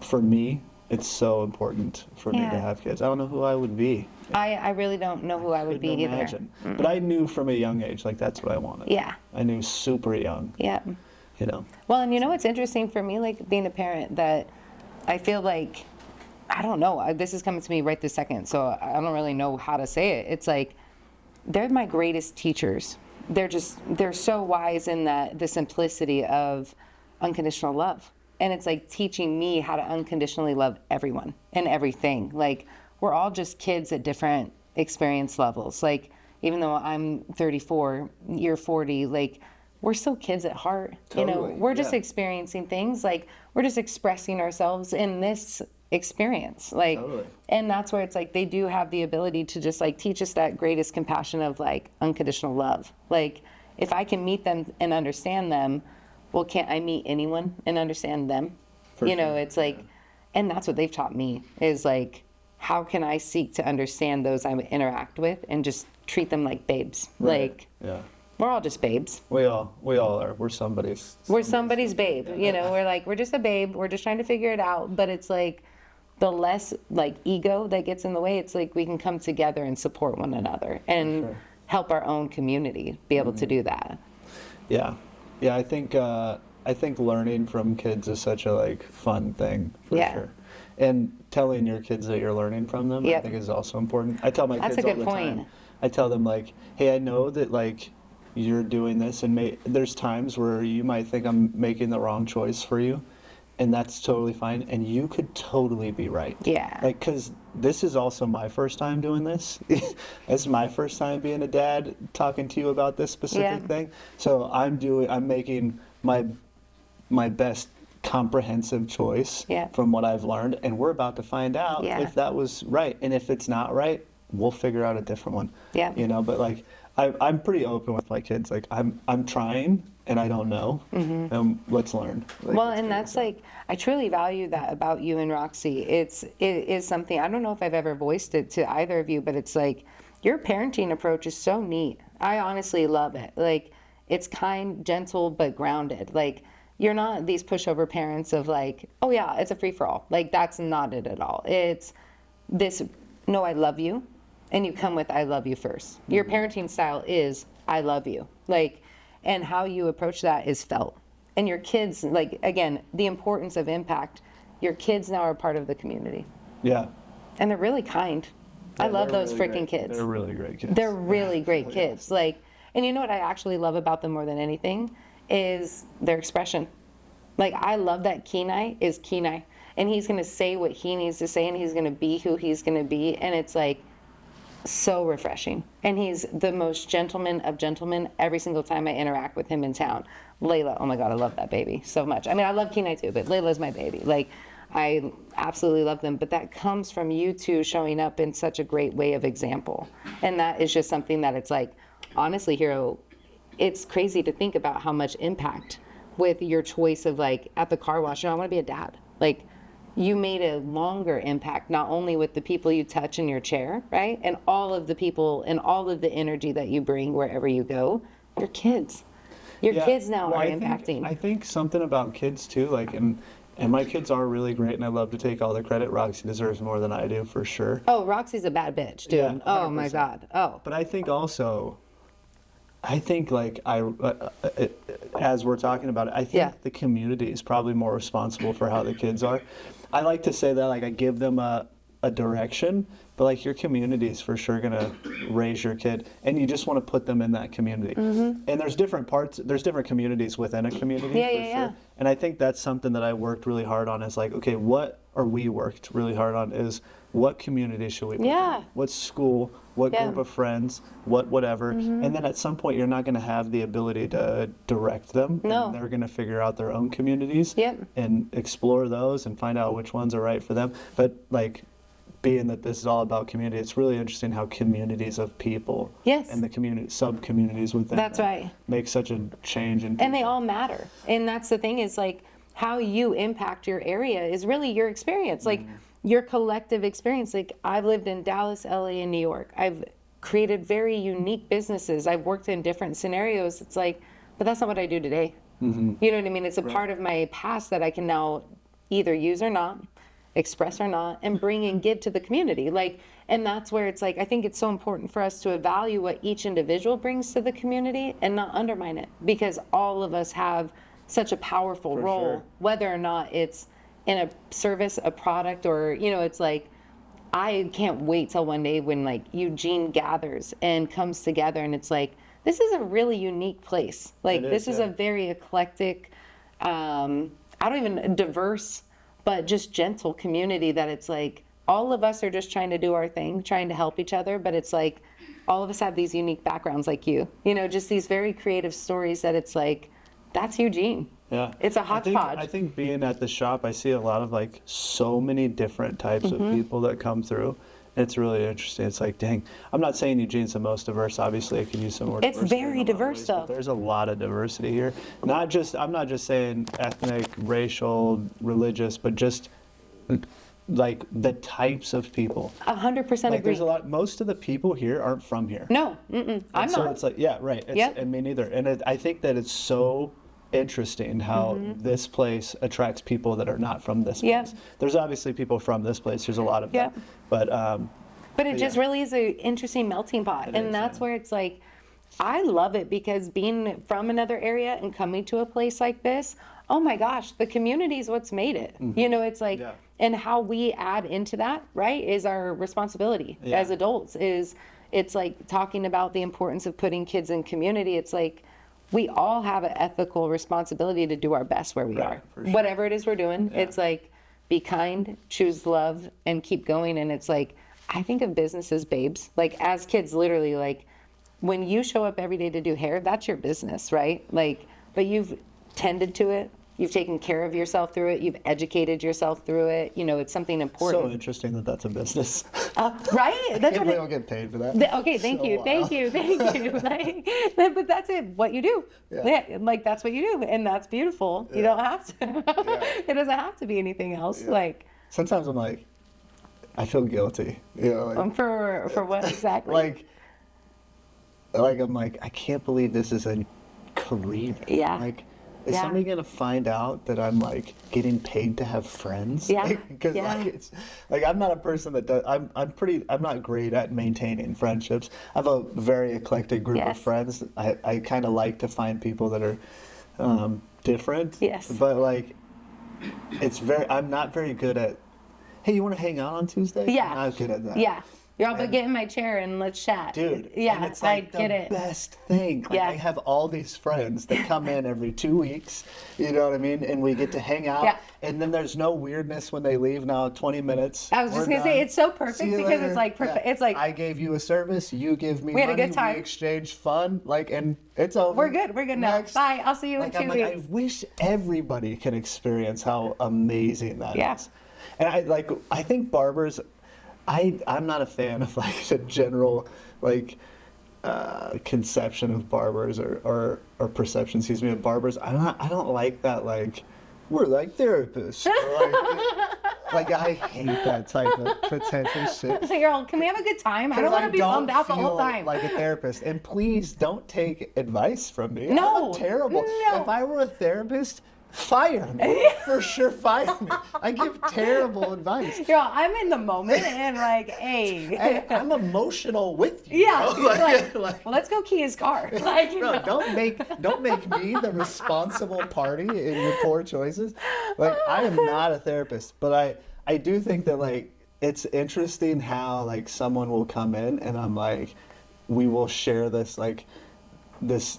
For me, it's so important for me to have kids. I don't know who I would be. I really don't know who I would be either. But I knew from a young age, like, that's what I wanted. I knew super young. You know. Well, and you know what's interesting for me, like, being a parent, that I feel like, I don't know, this is coming to me right this second, so I don't really know how to say it. It's like, they're my greatest teachers. They're so wise in the simplicity of unconditional love. And it's like teaching me how to unconditionally love everyone and everything. Like, we're all just kids at different experience levels. Like, even though I'm 34, you're 40, like, we're still kids at heart. Totally, you know, we're just experiencing things. Like, we're just expressing ourselves in this experience. Like, and that's where it's like, they do have the ability to just, like, teach us that greatest compassion of, like, unconditional love. Like, if I can meet them and understand them, well, can't I meet anyone and understand them? You know, it's like, and that's what they've taught me, is like, how can I seek to understand those I interact with and just treat them like babes? Like, we're all just babes. We all are. We're somebody's babe. You know, we're just a babe. We're just trying to figure it out. But it's like, the less, like, ego that gets in the way, it's like we can come together and support one another and help our own community be able to do that. Yeah, I think learning from kids is such a, like, fun thing, for sure. And telling your kids that you're learning from them, I think, is also important. I tell my kids all the time. I tell them, like, hey, I know that, like, you're doing this, and there's times where you might think I'm making the wrong choice for you, and that's totally fine, and you could totally be right. Like, because this is also my first time doing this. It's my first time being a dad, talking to you about this specific thing. So I'm making my best comprehensive choice from what I've learned, and we're about to find out if that was right. And if it's not right, we'll figure out a different one. You know, but, like, I'm pretty open with my kids. Like, I'm trying, and I don't know. Let's learn. Like, well, and that's like, I truly value that about you and Roxy. It is something, I don't know if I've ever voiced it to either of you, but it's like, your parenting approach is so neat. I honestly love it. Like, it's kind, gentle, but grounded. Like, you're not these pushover parents of, like, oh yeah, it's a free-for-all. Like, that's not it at all. It's this, no, I love you. And you come with, I love you first. Your parenting style is, I love you. Like, and how you approach that is felt. And your kids, like, again, the importance of impact, your kids now are part of the community. And they're really kind. I love those really freaking kids. They're really great kids. They're really great kids. Like, and you know what I actually love about them more than anything is their expression. Like, I love that Kenai is Kenai. And he's going to say what he needs to say, and he's going to be who he's going to be. And it's like, so refreshing. And he's the most gentleman of gentlemen every single time I interact with him in town. Layla, oh my God, I love that baby so much. I mean, I love Kenai too, but Layla's my baby. Like, I absolutely love them. But that comes from you two showing up in such a great way of example. And that is just something that it's like, honestly, Hero, it's crazy to think about how much impact with your choice of, like, at the car wash, I want to be a dad. Like, you made a longer impact, not only with the people you touch in your chair, right? And all of the people and all of the energy that you bring wherever you go, your kids. Your kids now are I impacting. think something about kids too, like, and my kids are really great, and I love to take all the credit. Roxy deserves more than I do, for sure. Oh, Roxy's a bad bitch, dude. Yeah, oh my 100%. God. Oh. But I think also, like, as we're talking about it, I think the community is probably more responsible for how the kids are. I like to say that, like, I give them a direction, but like your community is for sure gonna raise your kid, and you just want to put them in that community. And there's different communities within a community. Yeah. And I think that's something that I worked really hard on, is like, okay, we worked really hard on is, what community should we put in? What school, what group of friends, whatever. And then at some point you're not going to have the ability to direct them. No. And they're going to figure out their own communities and explore those and find out which ones are right for them. But like, being that this is all about community, it's really interesting how communities of people and the community sub-communities within them make such a change. And they all matter. And that's the thing, is like, how you impact your area is really your experience. Like, your collective experience. Like, I've lived in Dallas, LA, and New York. I've created very unique businesses. I've worked in different scenarios. It's like, but that's not what I do today. You know what I mean? It's a part of my past that I can now either use or not, express or not, and bring and give to the community. Like, and that's where it's like, I think it's so important for us to evaluate what each individual brings to the community and not undermine it, because all of us have such a powerful role, whether or not it's in a service, a product, or, you know, it's like, I can't wait till one day when like Eugene gathers and comes together, and it's like, this is a really unique place. Like, this is a very eclectic, diverse, but just gentle community, that it's like, all of us are just trying to do our thing, trying to help each other, but it's like, all of us have these unique backgrounds like you know, just these very creative stories that it's like, that's Eugene. Yeah. It's a hodgepodge. I think being at the shop, I see a lot of like so many different types of people that come through. It's really interesting. It's like, dang, I'm not saying Eugene's the most diverse. Obviously, I could use some more diversity. It's very diverse, though. There's a lot of diversity here. I'm not just saying ethnic, racial, religious, but just like the types of people. 100% like, agree. There's a lot. Most of the people here aren't from here. No, I'm so not. It's like, yeah, right. And me neither. And I think that it's so interesting how this place attracts people that are not from this place. There's obviously people from this place. There's a lot of them. But it just really is an interesting melting pot. And that's where it's like, I love it, because being from another area and coming to a place like this, oh my gosh, the community is what's made it. You know, it's like, and how we add into that, right, is our responsibility as adults. It's like talking about the importance of putting kids in community. It's like, we all have an ethical responsibility to do our best where we are. Sure. Whatever it is we're doing, it's like, be kind, choose love, and keep going. And it's like, I think of business as babes. Like, as kids, literally, like, when you show up every day to do hair, that's your business, right? Like, but you've tended to it. You've taken care of yourself through it. You've educated yourself through it. You know, it's something important. So interesting that that's a business. Right? That's what I don't get paid for that. Okay, thank you. Like, but that's it. What you do. Yeah. Like, that's what you do, and that's beautiful. You don't have to. It doesn't have to be anything else. Like, sometimes I'm like, I feel guilty. You know, like, for what exactly? like I'm like, I can't believe this is a career. Yeah. Like, is somebody gonna find out that I'm like getting paid to have friends? Yeah. Because like, it's like, I'm not a person that does. I'm not great at maintaining friendships. I have a very eclectic group of friends. I kind of like to find people that are different. Yes. But like, I'm not very good at, hey, you want to hang out on Tuesday? Yeah. I'm not good at that. Yeah. You're all but get in my chair and let's chat. Dude, yeah, and it's like I get the best thing. Like, I have all these friends that come in every 2 weeks, you know what I mean? And we get to hang out. Yeah. And then there's no weirdness when they leave now, 20 minutes. I was just going to say, it's so perfect because it's like, it's like, I gave you a service, you give me money, we had a good time. We exchanged fun, like, and it's over. We're good now. Next. Bye, I'll see you in 2 weeks. I wish everybody can experience how amazing that is. And I think barbers, I'm not a fan of like the general like conception of barbers or perception, of barbers. I don't like that, like, we're like therapists. Or like, Like, I hate that type of pretentious shit. So you're all, can we have a good time? I don't want to be bummed out the whole time. Like a therapist. And please don't take advice from me. No. I'm terrible. No. If I were a therapist, fire me. For sure, fire me. I give terrible advice. You're all, I'm in the moment and like, hey. I'm emotional with you. Yeah. You know? Like, like, well, let's go key his car. Like, you bro, know. don't make me the responsible party in your poor choices. Like, I am not a therapist, but I do think that, like, it's interesting how, like, someone will come in and I'm like, we will share this, like, this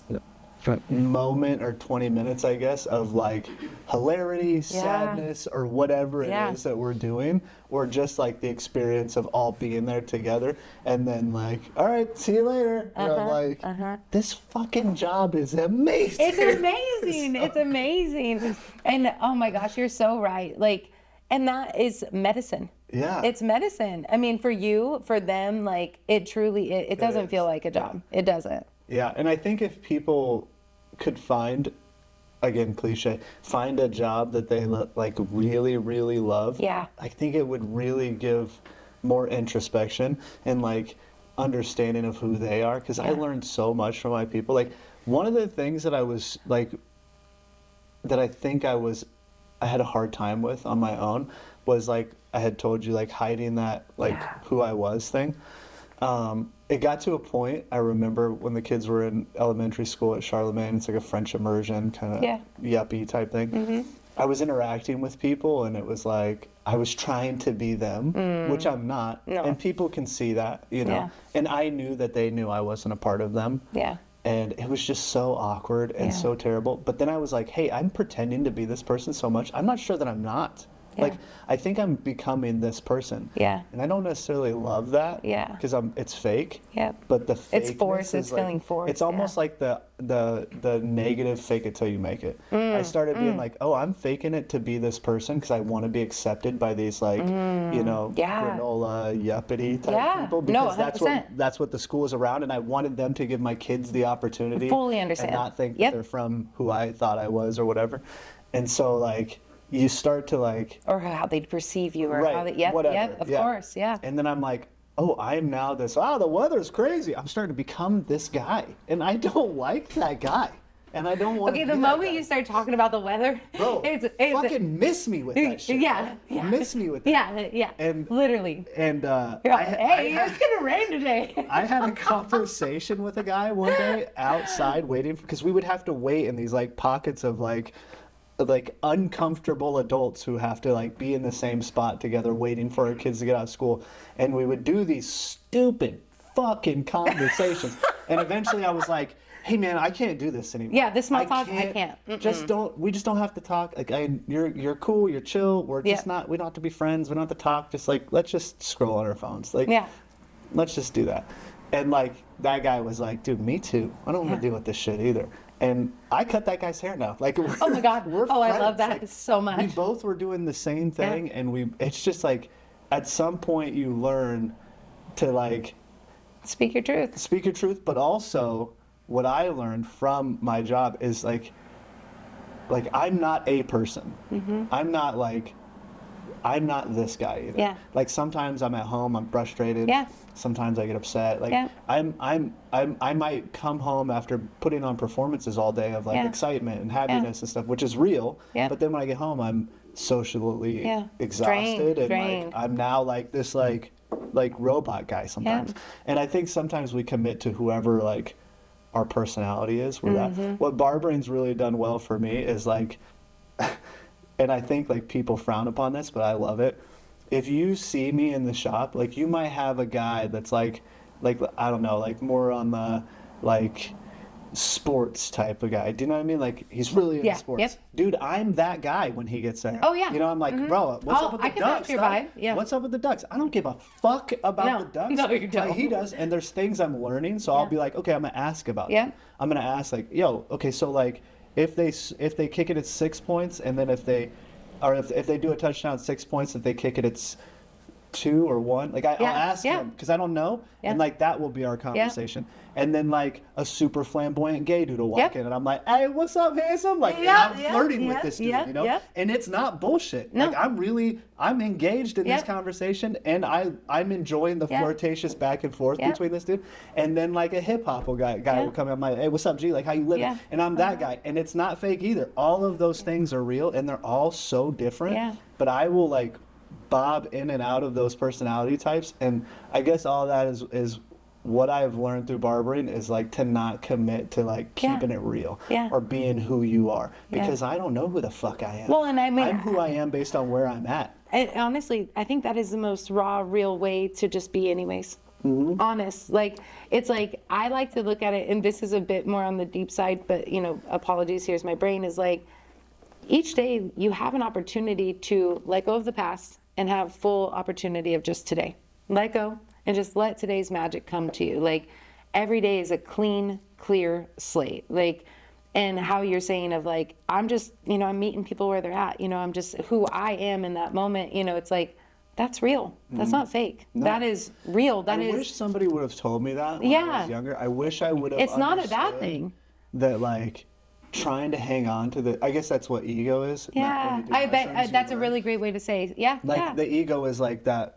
moment or 20 minutes, I guess, of like hilarity, sadness, or whatever it is that we're doing, or just like the experience of all being there together, and then like, all right, see you later. And I'm like, this fucking job is amazing. It's amazing. It's amazing. And oh my gosh, you're so right. Like, and that is medicine. Yeah. It's medicine. I mean, for you, for them, like, it truly, it doesn't feel like a job. It doesn't. Yeah, and I think if people could find, again, cliche, find a job that they like really, really love, I think it would really give more introspection and like understanding of who they are. Because I learned so much from my people. Like, one of the things that I was like, that I think I had a hard time with on my own was, like, I had told you, like, hiding that, like, who I was thing. It got to a point, I remember when the kids were in elementary school at Charlemagne, it's like a French immersion kind of yuppie type thing. I was interacting with people and it was like, I was trying to be them, which I'm not. No. And people can see that, you know. Yeah. And I knew that they knew I wasn't a part of them. Yeah. And it was just so awkward and so terrible. But then I was like, hey, I'm pretending to be this person so much. I'm not sure that I'm not. Yeah. Like, I think I'm becoming this person. Yeah. And I don't necessarily love that. Yeah. Because it's fake. Yeah. But the fake. It's forced. It's like, feeling forced. It's almost like the negative fake it till you make it. I started being like, oh, I'm faking it to be this person because I want to be accepted by these, like, you know, granola yuppity type people. Because that's what the school is around, and I wanted them to give my kids the opportunity. Fully understand. And not think that they're from who I thought I was or whatever. And so, like, you start to, like, or how they perceive you, or how they, of course, and then I'm like, oh, I'm now this, the weather's crazy. I'm starting to become this guy, and I don't like that guy, and I don't want to. Okay, the moment you start talking about the weather, bro, it's fucking miss me with that shit. Miss me with that. And literally, and it's gonna rain today. I had a conversation with a guy one day outside waiting because we would have to wait in these, like, pockets of like uncomfortable adults who have to, like, be in the same spot together waiting for our kids to get out of school, and we would do these stupid fucking conversations. And eventually I was like, hey man, I can't do this anymore. Yeah, this small talk, I can't. We just don't have to talk. Like, you're cool, you're chill, we're just not, we don't have to be friends, we don't have to talk, just like, let's just scroll on our phones. Like, let's just do that. And like, that guy was like, dude, me too. I don't want to deal with this shit either. And I cut that guy's hair now. Like, oh my God. We're friends. I love that, like, so much. We both were doing the same thing, and it's just like, at some point you learn to, like, speak your truth. But also, what I learned from my job is like I'm not a person. I'm not this guy either. Yeah. Like, sometimes I'm at home, I'm frustrated. Yeah. Sometimes I get upset. Like, I might come home after putting on performances all day of, like, excitement and happiness and stuff, which is real. Yeah. But then when I get home, I'm socially exhausted, drained. Like, I'm now like this like robot guy sometimes. Yeah. And I think sometimes we commit to whoever, like, our personality is. What barbering's really done well for me is, like, and I think, like, people frown upon this, but I love it. If you see me in the shop, like, you might have a guy that's like I don't know, like, more on the, like, sports type of guy. Do you know what I mean? Like, he's really into sports. Yep. Dude, I'm that guy when he gets there. Oh yeah. You know, I'm like, bro, what's up with the Ducks? Your vibe. Yeah. What's up with the Ducks? I don't give a fuck about the Ducks. No, you don't. Like, he does, and there's things I'm learning, so I'll be like, okay, I'm gonna ask about it. I'm gonna ask, like, yo, okay, so, like, if they kick it at 6 points, and then if they do a touchdown, 6 points. If they kick it, it's 2 or 1. Like I'll ask him because I don't know, and like that will be our conversation. And then like a super flamboyant gay dude will walk in, and I'm like, "Hey, what's up, handsome?" Like, and I'm flirting with this dude, you know. And it's not bullshit. No. Like I'm engaged in this conversation, and I'm enjoying the flirtatious back and forth between this dude. And then like a hip hop guy will come in, I'm like, "Hey, what's up, G? Like, how you living?" And I'm that guy, and it's not fake either. All of those things are real, and they're all so different. Yeah. But I will like bob in and out of those personality types, and I guess all that is what I've learned through barbering is like to not commit to like keeping it real or being who you are, because I don't know who the fuck I am. Well, and I mean, I'm who I am based on where I'm at. Honestly, I think that is the most raw, real way to just be anyways. Honest. Like, it's like, I like to look at it, and this is a bit more on the deep side, but you know, apologies, here's my brain, is like, each day you have an opportunity to let go of the past and have full opportunity of just today. Let go and just let today's magic come to you. Like, every day is a clean, clear slate. Like, and how you're saying of like, I'm just, you know, I'm meeting people where they're at, you know, I'm just who I am in that moment, you know, it's like, that's real. That's not fake. No. That is real. I wish somebody would have told me that when I was younger. I wish I would have It's not a bad thing. That like, trying to hang on to I guess that's what ego is. Yeah, I bet that's a really great way to say. Yeah, like the ego is like that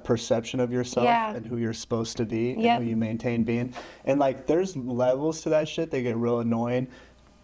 perception of yourself and who you're supposed to be and who you maintain being. And like there's levels to that shit that get real annoying.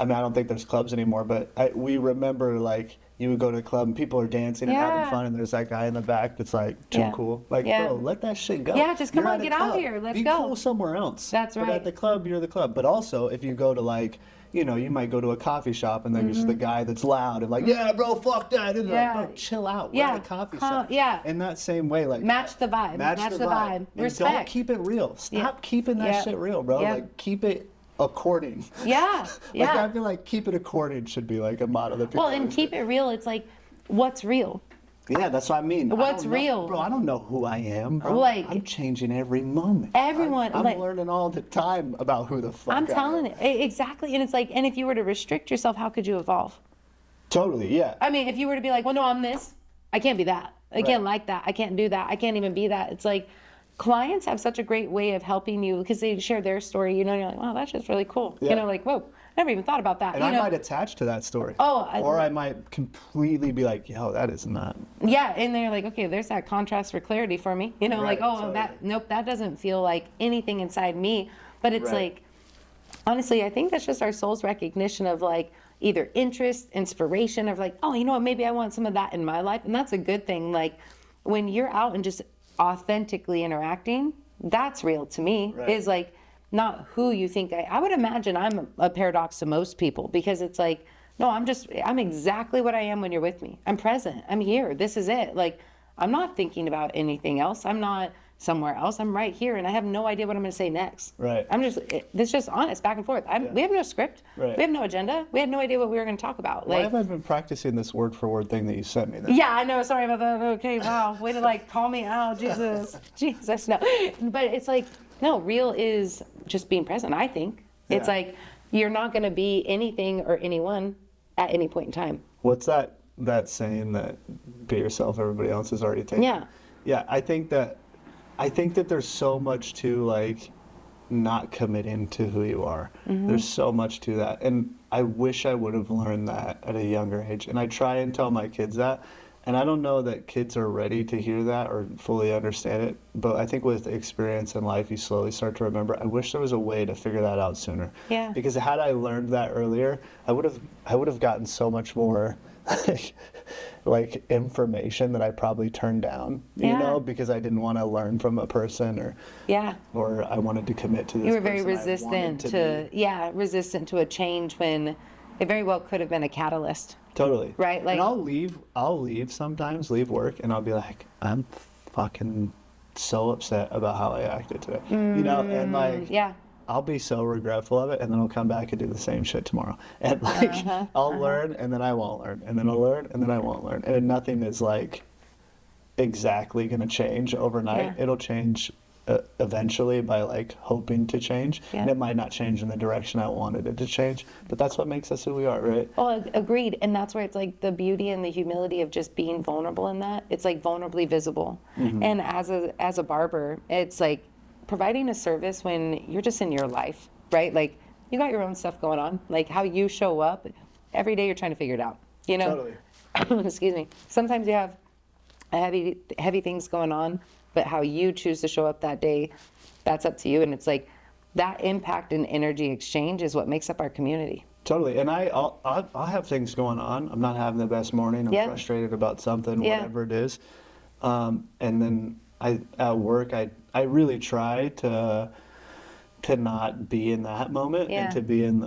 I mean, I don't think there's clubs anymore, but we remember like you would go to a club and people are dancing and having fun, and there's that guy in the back that's like too cool. Like, bro, let that shit go. Yeah, just come on, get out here. Let's go. Be cool somewhere else. That's right. But at the club, you're the club. But also, if you go to like, you know, you might go to a coffee shop and then there's the guy that's loud and like, yeah, bro, fuck that. And like, bro, chill out. We're at a coffee shop. Yeah. In that same way, like match the vibe. Match the vibe. And respect. Don't keep it real. Stop keeping that shit real, bro. Like keep it according. Yeah. Like I feel like keep it according should be like a motto that people and keep it real. It's like, what's real? Yeah, that's what I mean. What's real? Bro, I don't know who I am, bro. Like, I'm changing every moment. Everyone. I'm learning all the time about who the fuck I'm telling it. Exactly. And it's like, and if you were to restrict yourself, how could you evolve? Totally, yeah. I mean, if you were to be like, well, no, I'm this. I can't be that. I can't like that. I can't do that. I can't even be that. It's like, clients have such a great way of helping you because they share their story, you know, and you're like, wow, that's just really cool. Yeah. You know, like, whoa, I never even thought about that. And I might attach to that story. Or I might completely be like, yo, that is not. Yeah, and they're like, okay, there's that contrast for clarity for me. You know, like, that doesn't feel like anything inside me. But it's like, honestly, I think that's just our soul's recognition of like either interest, inspiration, of like, oh, you know what, maybe I want some of that in my life. And that's a good thing. Like when you're out and just authentically interacting, that's real to me. Is like not who you think I would imagine I'm a paradox to most people, because it's like, no, I'm exactly what I am when you're with me. I'm present. I'm here. This is it. Like, I'm not thinking about anything else. I'm not somewhere else. I'm right here, and I have no idea what I'm going to say next. Right. It's just honest, back and forth. We have no script. Right. We have no agenda. We had no idea what we were going to talk about. Why have I been practicing this word for word thing that you sent me then? Yeah, I know. Sorry about that. Okay, wow. Way to like call me out. Jesus. No. But it's like, no, real is just being present, I think. Yeah. It's like, you're not going to be anything or anyone at any point in time. What's that saying that be yourself, everybody else is already taken? Yeah. Yeah, I think that there's so much to like not committing to who you are. Mm-hmm. There's so much to that. And I wish I would have learned that at a younger age. And I try and tell my kids that. And I don't know that kids are ready to hear that or fully understand it. But I think with experience in life, you slowly start to remember. I wish there was a way to figure that out sooner. Yeah. Because had I learned that earlier, I would have gotten so much more like information that I probably turned down, you know, because I didn't want to learn from a person or I wanted to commit to this. You were very resistant resistant to a change when it very well could have been a catalyst. Totally. Right? Like, and I'll leave sometimes, leave work, and I'll be like, I'm fucking so upset about how I acted today. You know, and like I'll be so regretful of it, and then I'll come back and do the same shit tomorrow. And like, I'll learn, and then I won't learn, and then I'll learn, and then I won't learn. And nothing is like exactly going to change overnight. It'll change eventually by like hoping to change. Yeah. And it might not change in the direction I wanted it to change, but that's what makes us who we are, right? Well, agreed. And that's where it's like the beauty and the humility of just being vulnerable in that. It's like vulnerably visible. And as a barber, it's like providing a service when you're just in your life, right? Like you got your own stuff going on, like how you show up every day, you're trying to figure it out, you know? Totally. Excuse me. Sometimes you have heavy things going on, but how you choose to show up that day, that's up to you. And it's like that impact and energy exchange is what makes up our community. Totally. And I'll have things going on. I'm not having the best morning. I'm frustrated about something, whatever it is. And then at work, I really try to not be in that moment and to be in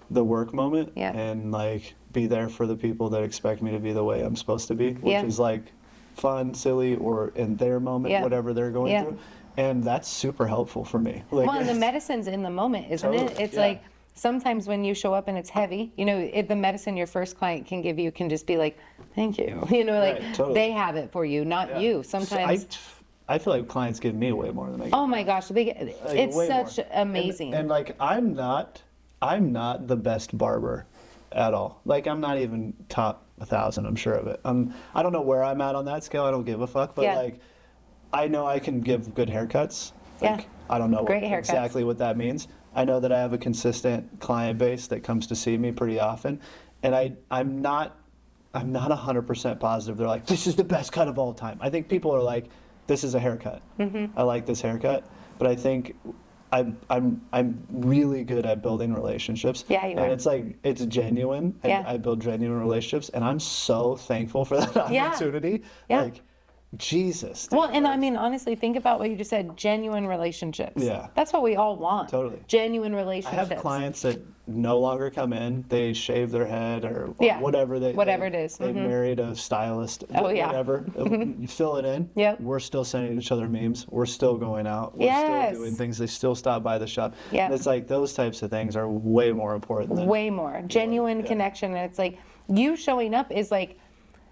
the work moment and like be there for the people that expect me to be the way I'm supposed to be, which is like fun, silly, or in their moment, whatever they're going through. And that's super helpful for me. Like, well, and the medicine's in the moment, isn't it? It's like sometimes when you show up and it's heavy, you know, the medicine your first client can give you can just be like, thank you. You know, like they have it for you, not you. Sometimes I feel like clients give me way more than I give. Oh my gosh, it's such amazing. And like I'm not the best barber at all. Like I'm not even top 1,000, I'm sure of it. I don't know where I'm at on that scale. I don't give a fuck, but like I know I can give good haircuts. Like, I don't know exactly what that means. I know that I have a consistent client base that comes to see me pretty often, and I'm not 100% positive. They're like, this is the best cut of all time. I think people are like, this is a haircut. I like this haircut, but I think I'm really good at building relationships. Yeah, you are. And it's like, it's genuine. I build genuine relationships, and I'm so thankful for that opportunity. Like, Jesus. Well, and I mean, honestly, think about what you just said, genuine relationships. Yeah. That's what we all want. Totally. Genuine relationships. I have clients that no longer come in. They shave their head or whatever it is. They married a stylist. Whatever. You fill it in. Yep. We're still sending each other memes. We're still going out. We're still doing things. They still stop by the shop. Yeah. And it's like those types of things are way more important than way more. Genuine connection. And it's like you showing up is like,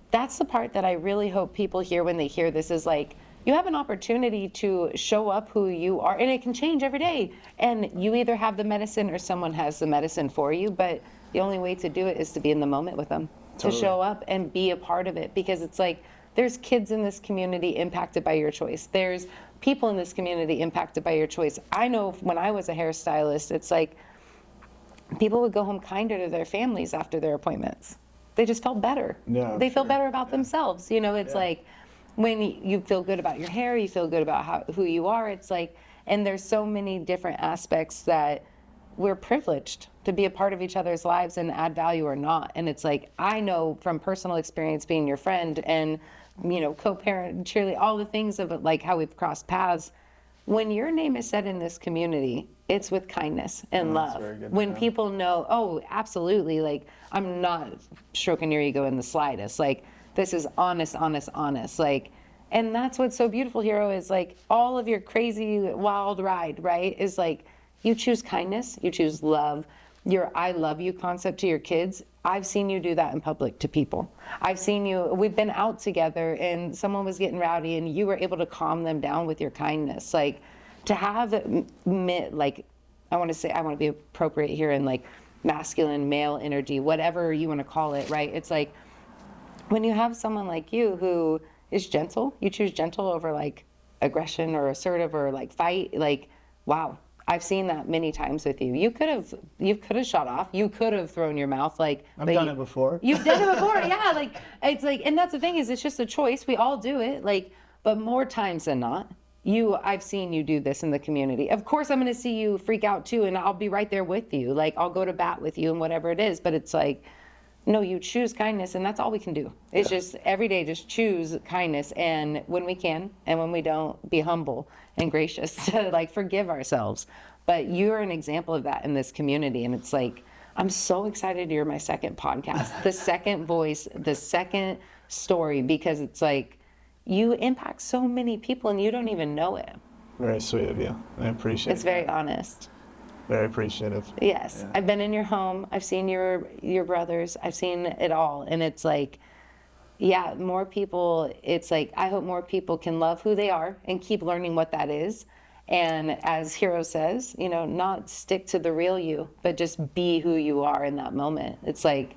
that's the part that I really hope people hear when they hear this is like, you have an opportunity to show up who you are, and it can change every day. And you either have the medicine or someone has the medicine for you, but the only way to do it is to be in the moment with them, to show up and be a part of it. Because it's like, there's kids in this community impacted by your choice. There's people in this community impacted by your choice. I know when I was a hairstylist, it's like, people would go home kinder to their families after their appointments. They just felt better. Yeah, they feel better about themselves. You know, it's like when you feel good about your hair, you feel good about who you are. It's like, and there's so many different aspects that we're privileged to be a part of each other's lives and add value or not. And it's like, I know from personal experience being your friend and, you know, co-parent, cheerleader, all the things of like how we've crossed paths. When your name is said in this community, it's with kindness and love. When people know, oh, absolutely, like, I'm not stroking your ego in the slightest. Like, this is honest. Like, and that's what's so beautiful, Hero, is like all of your crazy wild ride, right? Is like, you choose kindness, you choose love, your I love you concept to your kids. I've seen you do that in public to people. I've seen you, we've been out together and someone was getting rowdy and you were able to calm them down with your kindness. Like, to have, like, I want to be appropriate here in like masculine, male energy, whatever you want to call it, right? It's like, when you have someone like you who is gentle, you choose gentle over like aggression or assertive or like fight, like, wow. I've seen that many times with you. You could have shot off. You could have thrown your mouth like. I've done it before. You've done it before, yeah. Like, it's like, and that's the thing is, it's just a choice. We all do it, like, but more times than not, I've seen you do this in the community. Of course, I'm going to see you freak out too, and I'll be right there with you. Like, I'll go to bat with you and whatever it is. But it's like, no, you choose kindness, and that's all we can do. It's just every day, just choose kindness, and when we can, and when we don't, be humble and gracious to like forgive ourselves. But you're an example of that in this community, and it's like, I'm so excited you're my second podcast, the second voice, the second story, because it's like, you impact so many people and you don't even know it. Very sweet of you. I appreciate it. It's very honest. Very appreciative. Yes. Yeah. I've been in your home. I've seen your brothers. I've seen it all. And it's like, yeah, more people, it's like, I hope more people can love who they are and keep learning what that is. And as Hero says, you know, not stick to the real you, but just be who you are in that moment. It's like,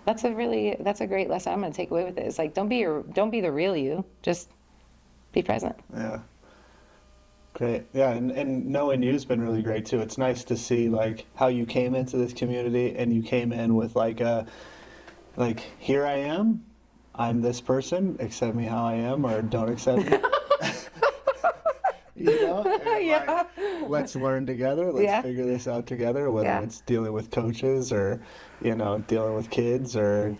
that's a great lesson I'm going to take away with it. It's like, don't be the real you, just be present. Yeah. Great. Yeah, and knowing you's been really great too. It's nice to see like how you came into this community and you came in with like here I am, I'm this person, accept me how I am or don't accept me. You know? And, Yeah. like, let's learn together. Let's figure this out together, whether it's dealing with coaches or, you know, dealing with kids or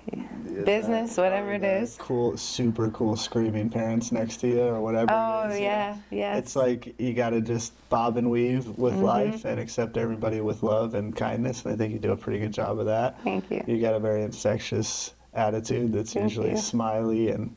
business, whatever it is. Cool, super cool screaming parents next to you or whatever it is. Yeah. It's like you got to just bob and weave with life and accept everybody with love and kindness. And I think you do a pretty good job of that. Thank you. You got a very infectious attitude that's usually smiley and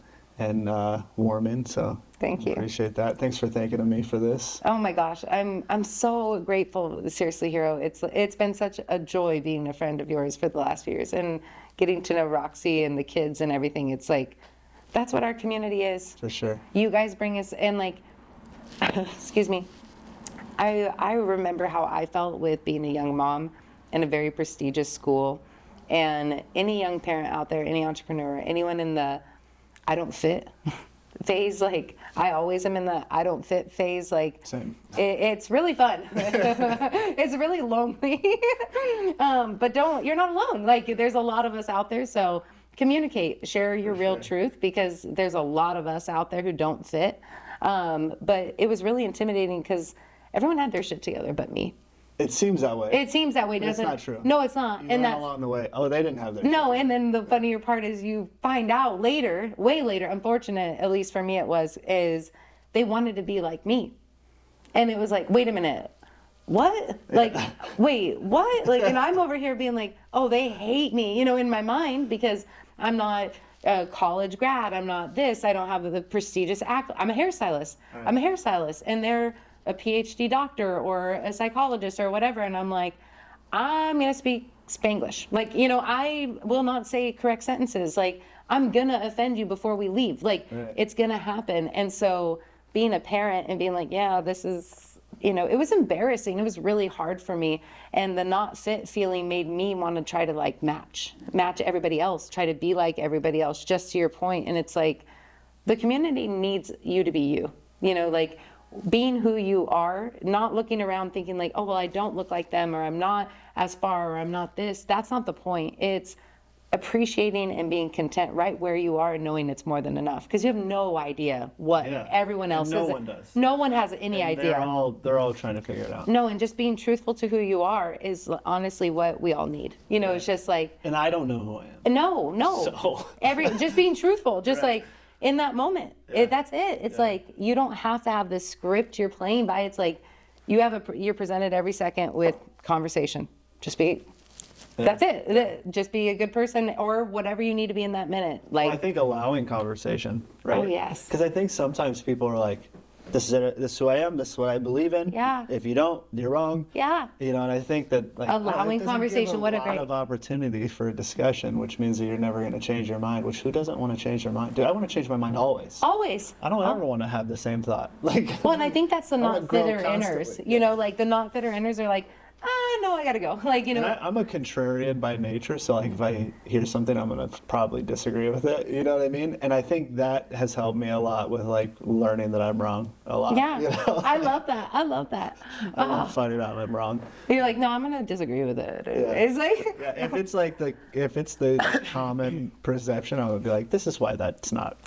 warming. So thank you. Appreciate that. Thanks for thinking of me for this. Oh my gosh, I'm so grateful. Seriously, Hero, it's been such a joy being a friend of yours for the last few years and getting to know Roxy and the kids and everything. It's like, that's what our community is. For sure. You guys bring us, and like, excuse me, I remember how I felt with being a young mom in a very prestigious school, and any young parent out there, any entrepreneur, anyone in the I don't fit phase, like I always am in the I don't fit phase. Like it's really fun. It's really lonely, but you're not alone. Like there's a lot of us out there, so communicate, share your real truth, because there's a lot of us out there who don't fit. But it was really intimidating because everyone had their shit together but me. It seems that way. It seems that way, doesn't it? It's not true. No, it's not. You learn along the way. Oh, they didn't have their No, and then the funnier part is you find out later, way later, unfortunate, at least for me it was, is they wanted to be like me. And it was like, wait a minute, what? Like, wait, what? Like, and I'm over here being like, oh, they hate me, you know, in my mind, because I'm not a college grad, I'm not this, I don't have the prestigious act. I'm a hairstylist. Right. I'm a hairstylist, and they're a PhD doctor or a psychologist or whatever, and I'm like, I'm gonna speak Spanglish. Like, you know, I will not say correct sentences. Like, I'm gonna offend you before we leave. Like, It's gonna happen. And so being a parent and being like, yeah, this is, you know, it was embarrassing. It was really hard for me. And the not fit feeling made me want to try to like match everybody else, try to be like everybody else, just to your point. And it's like, the community needs you to be you, you know, like, being who you are, not looking around thinking like, oh, well, I don't look like them, or I'm not as far, or I'm not this. That's not the point. It's appreciating and being content right where you are and knowing it's more than enough, because you have no idea what everyone else no one does. No one has any idea. They're all trying to figure it out. No, and just being truthful to who you are is honestly what we all need. You know, it's just like, and I don't know who I am. No. So just being truthful, just like in that moment. That's it. It's like, you don't have to have this script you're playing by. It's like you're presented every second with conversation. Just be, that's it. Just be a good person or whatever you need to be in that minute. Like, well, I think allowing conversation, right? Oh, yes. Because I think sometimes people are like, this is it. This is who I am. This is what I believe in. Yeah. If you don't, you're wrong. Yeah. You know, and I think that like allowing conversation, what a lot of opportunity for a discussion, which means that you're never going to change your mind. Which who doesn't want to change their mind? Dude, I want to change my mind always. Always. I don't ever want to have the same thought. Like. Well, and I think that's the not fitter inners. You know, like the not fitter inners are like, no, I gotta go. Like, you know. I'm a contrarian by nature, so like if I hear something, I'm gonna probably disagree with it. You know what I mean? And I think that has helped me a lot with like learning that I'm wrong a lot. Yeah, you know? I love that. I love finding out I'm wrong. You're like, no, I'm gonna disagree with it. Yeah. It's like, if it's the common perception, I would be like, this is why that's not.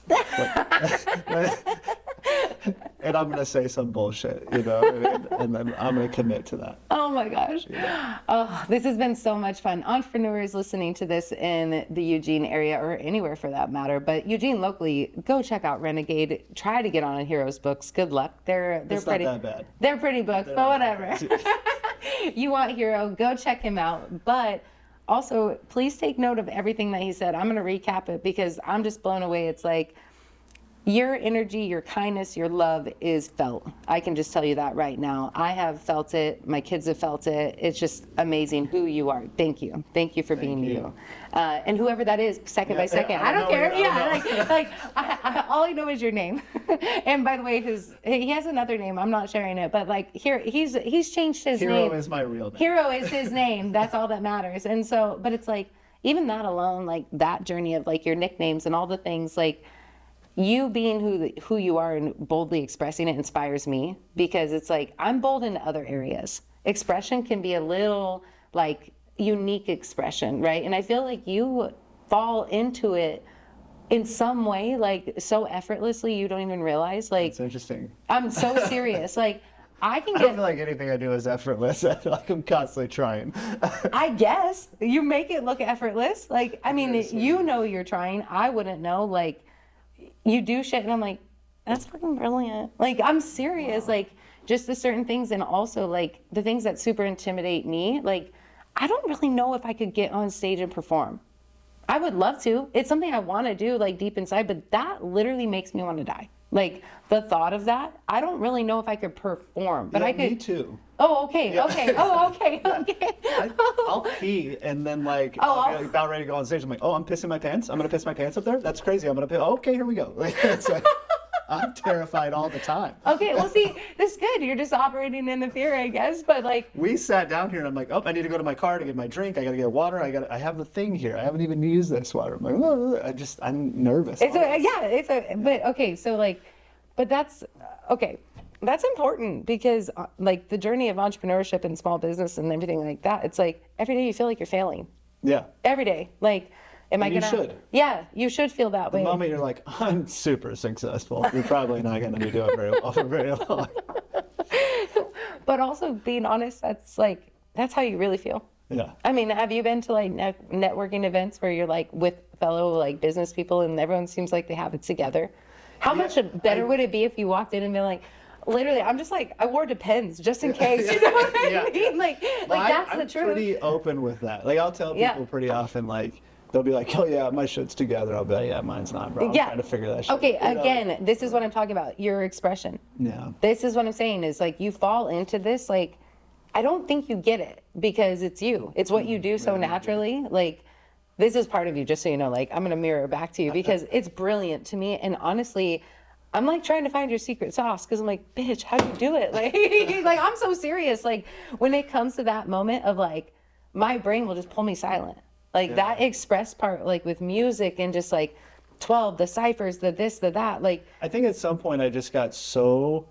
And I'm gonna say some bullshit, you know, and then I'm gonna commit to that. Oh my gosh. Yeah. Oh, this has been so much fun. Entrepreneurs listening to this in the Eugene area or anywhere for that matter, but Eugene locally, go check out Renegade. Try to get on Hero's books. Good luck. They're pretty. Not that bad. They're pretty books, but whatever. You want Hero? Go check him out. But also, please take note of everything that he said. I'm gonna recap it because I'm just blown away. It's like, your energy, your kindness, your love is felt. I can just tell you that right now. I have felt it. My kids have felt it. It's just amazing who you are. Thank you. Thank you for being you. And whoever that is, second by second. I don't care. All I know is your name. And by the way, he has another name. I'm not sharing it, but like here, he's changed his name. Hero is my real name. Hero is his name. That's all that matters. And so, but it's like, even that alone, like that journey of like your nicknames and all the things, like, you being who you are and boldly expressing it inspires me, because it's like I'm bold in other areas. Expression can be a little like unique expression, right? And I feel like you fall into it in some way, like so effortlessly you don't even realize. Like, it's interesting. I'm so serious. Like I don't feel like anything I do is effortless. I feel like I'm constantly trying. I guess you make it look effortless. Like, I mean, you know you're trying. I wouldn't know. Like, you do shit and I'm like, that's fucking brilliant. Like, I'm serious. Wow. Like, just the certain things, and also like the things that super intimidate me. Like, I don't really know if I could get on stage and perform. I would love to. It's something I want to do, like deep inside, but that literally makes me want to die. Like, the thought of that, I don't really know if I could perform, but I could. Me too. Oh, okay, yeah. Okay. Oh, okay, okay. I'll pee and then like I'll be like, about ready to go on stage. I'm like, oh, I'm pissing my pants. I'm gonna piss my pants up there. That's crazy. I'm gonna piss. Oh, okay, here we go. Like, it's like, I'm terrified all the time. Okay, well, see, this is good. You're just operating in the fear, I guess. But like, we sat down here and I'm like, oh, I need to go to my car to get my drink. I gotta get water. I have the thing here. I haven't even used this water. I'm like, oh, I'm nervous. But okay, so like, but that's okay. That's important, because like the journey of entrepreneurship and small business and everything like that, it's like every day you feel like you're failing. Yeah. Every day. Like, you should. Yeah, you should feel that way. The moment you're like, I'm super successful, you're probably not going to be doing very well for very long. But also being honest, that's how you really feel. Yeah. I mean, have you been to like networking events where you're like with fellow like business people and everyone seems like they have it together? How much better would it be if you walked in and been like, literally, I'm just like, I wore Depends just in case. You know what I mean? Like that's the truth. I'm pretty open with that. Like, I'll tell people pretty often, like, they'll be like, oh yeah, my shit's together. I'll be like, yeah, mine's not, bro. I'm trying to figure that shit out. Okay, again, this is what I'm talking about. Your expression. Yeah. This is what I'm saying is like, you fall into this, like, I don't think you get it because it's you. It's what you do so naturally. Like, this is part of you, just so you know, like, I'm going to mirror it back to you because it's brilliant to me. And honestly, I'm like trying to find your secret sauce because I'm like, bitch, how do you do it? Like, I'm so serious. Like, when it comes to that moment of like, my brain will just pull me silent. Like that express part, like with music and just like 12, the ciphers, the this, the that, like. I think at some point I just got so,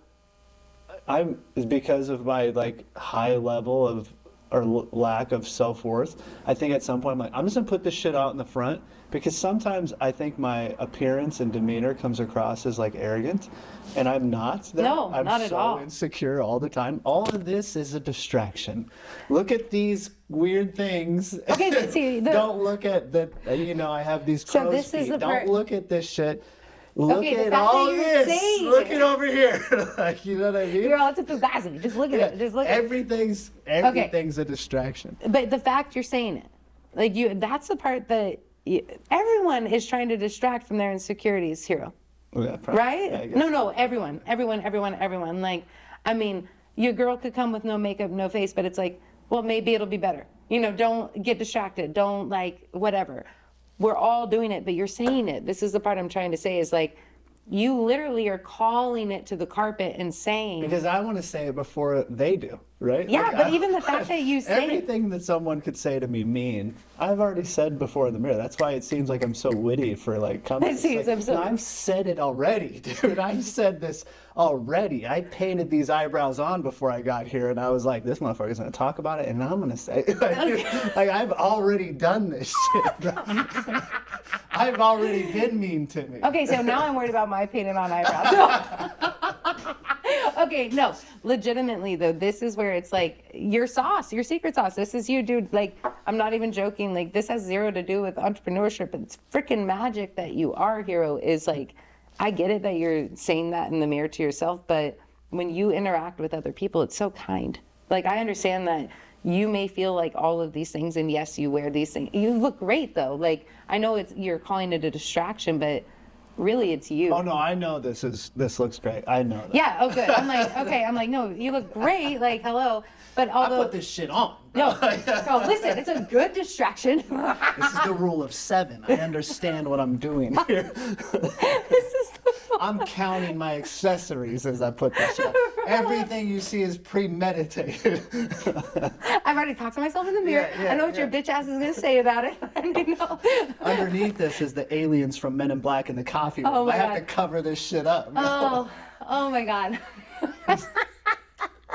because of my like high level of, or lack of self-worth, I think at some point I'm like, I'm just gonna put this shit out in the front, because sometimes I think my appearance and demeanor comes across as like arrogant, and I'm not. I'm not at all. I'm so insecure all the time. All of this is a distraction. Look at these weird things. Okay, but see, don't look at the, I have these crow's feet. Don't look at this shit. Look at all this. Look at over here. Like, you know what I mean? You're all to fugazi. Just look at it. Just look at it. Everything's a distraction. But the fact you're saying it, like that's the part that everyone is trying to distract from their insecurities, Hero. Yeah, right? Yeah, no, everyone. Like, I mean, your girl could come with no makeup, no face, but it's like, well, maybe it'll be better. Don't get distracted. Don't like whatever. We're all doing it, but you're saying it. This is the part I'm trying to say is like, you literally are calling it to the carpet and saying. Because I want to say it before they do, right? Yeah, like, but even the fact that you say everything that someone could say to me mean, I've already said before in the mirror. That's why it seems like I'm so witty for like companies. I've said it already, dude. I've said this already. I painted these eyebrows on before I got here, and I was like, this motherfucker's gonna talk about it, and I'm gonna say it. Like I've already done this shit. I've already been mean to me. Okay, so now I'm worried about my painted on eyebrows. Okay, no, legitimately though, this is where it's like your sauce, your secret sauce. This is you, dude. Like, I'm not even joking. Like, this has zero to do with entrepreneurship. It's freaking magic that you are, Hero. Is like, I get it that you're saying that in the mirror to yourself, but when you interact with other people, it's so kind. Like, I understand that you may feel like all of these things, and yes, you wear these things. You look great though. Like, I know you're calling it a distraction, but really it's you. Oh no, I know this looks great. I know that. Yeah, oh good. I'm like, okay, I'm like, no, you look great, like, hello. But although, I put this shit on. no, listen, it's a good distraction. This is the rule of 7. I understand what I'm doing here. This is the I'm counting my accessories as I put this shit on. Everything you see is premeditated. I've already talked to myself in the mirror. Yeah, I know what your bitch ass is gonna say about it. I know. Underneath this is the aliens from Men in Black in the coffee room. Oh my I have God. to cover this shit up. Oh my God.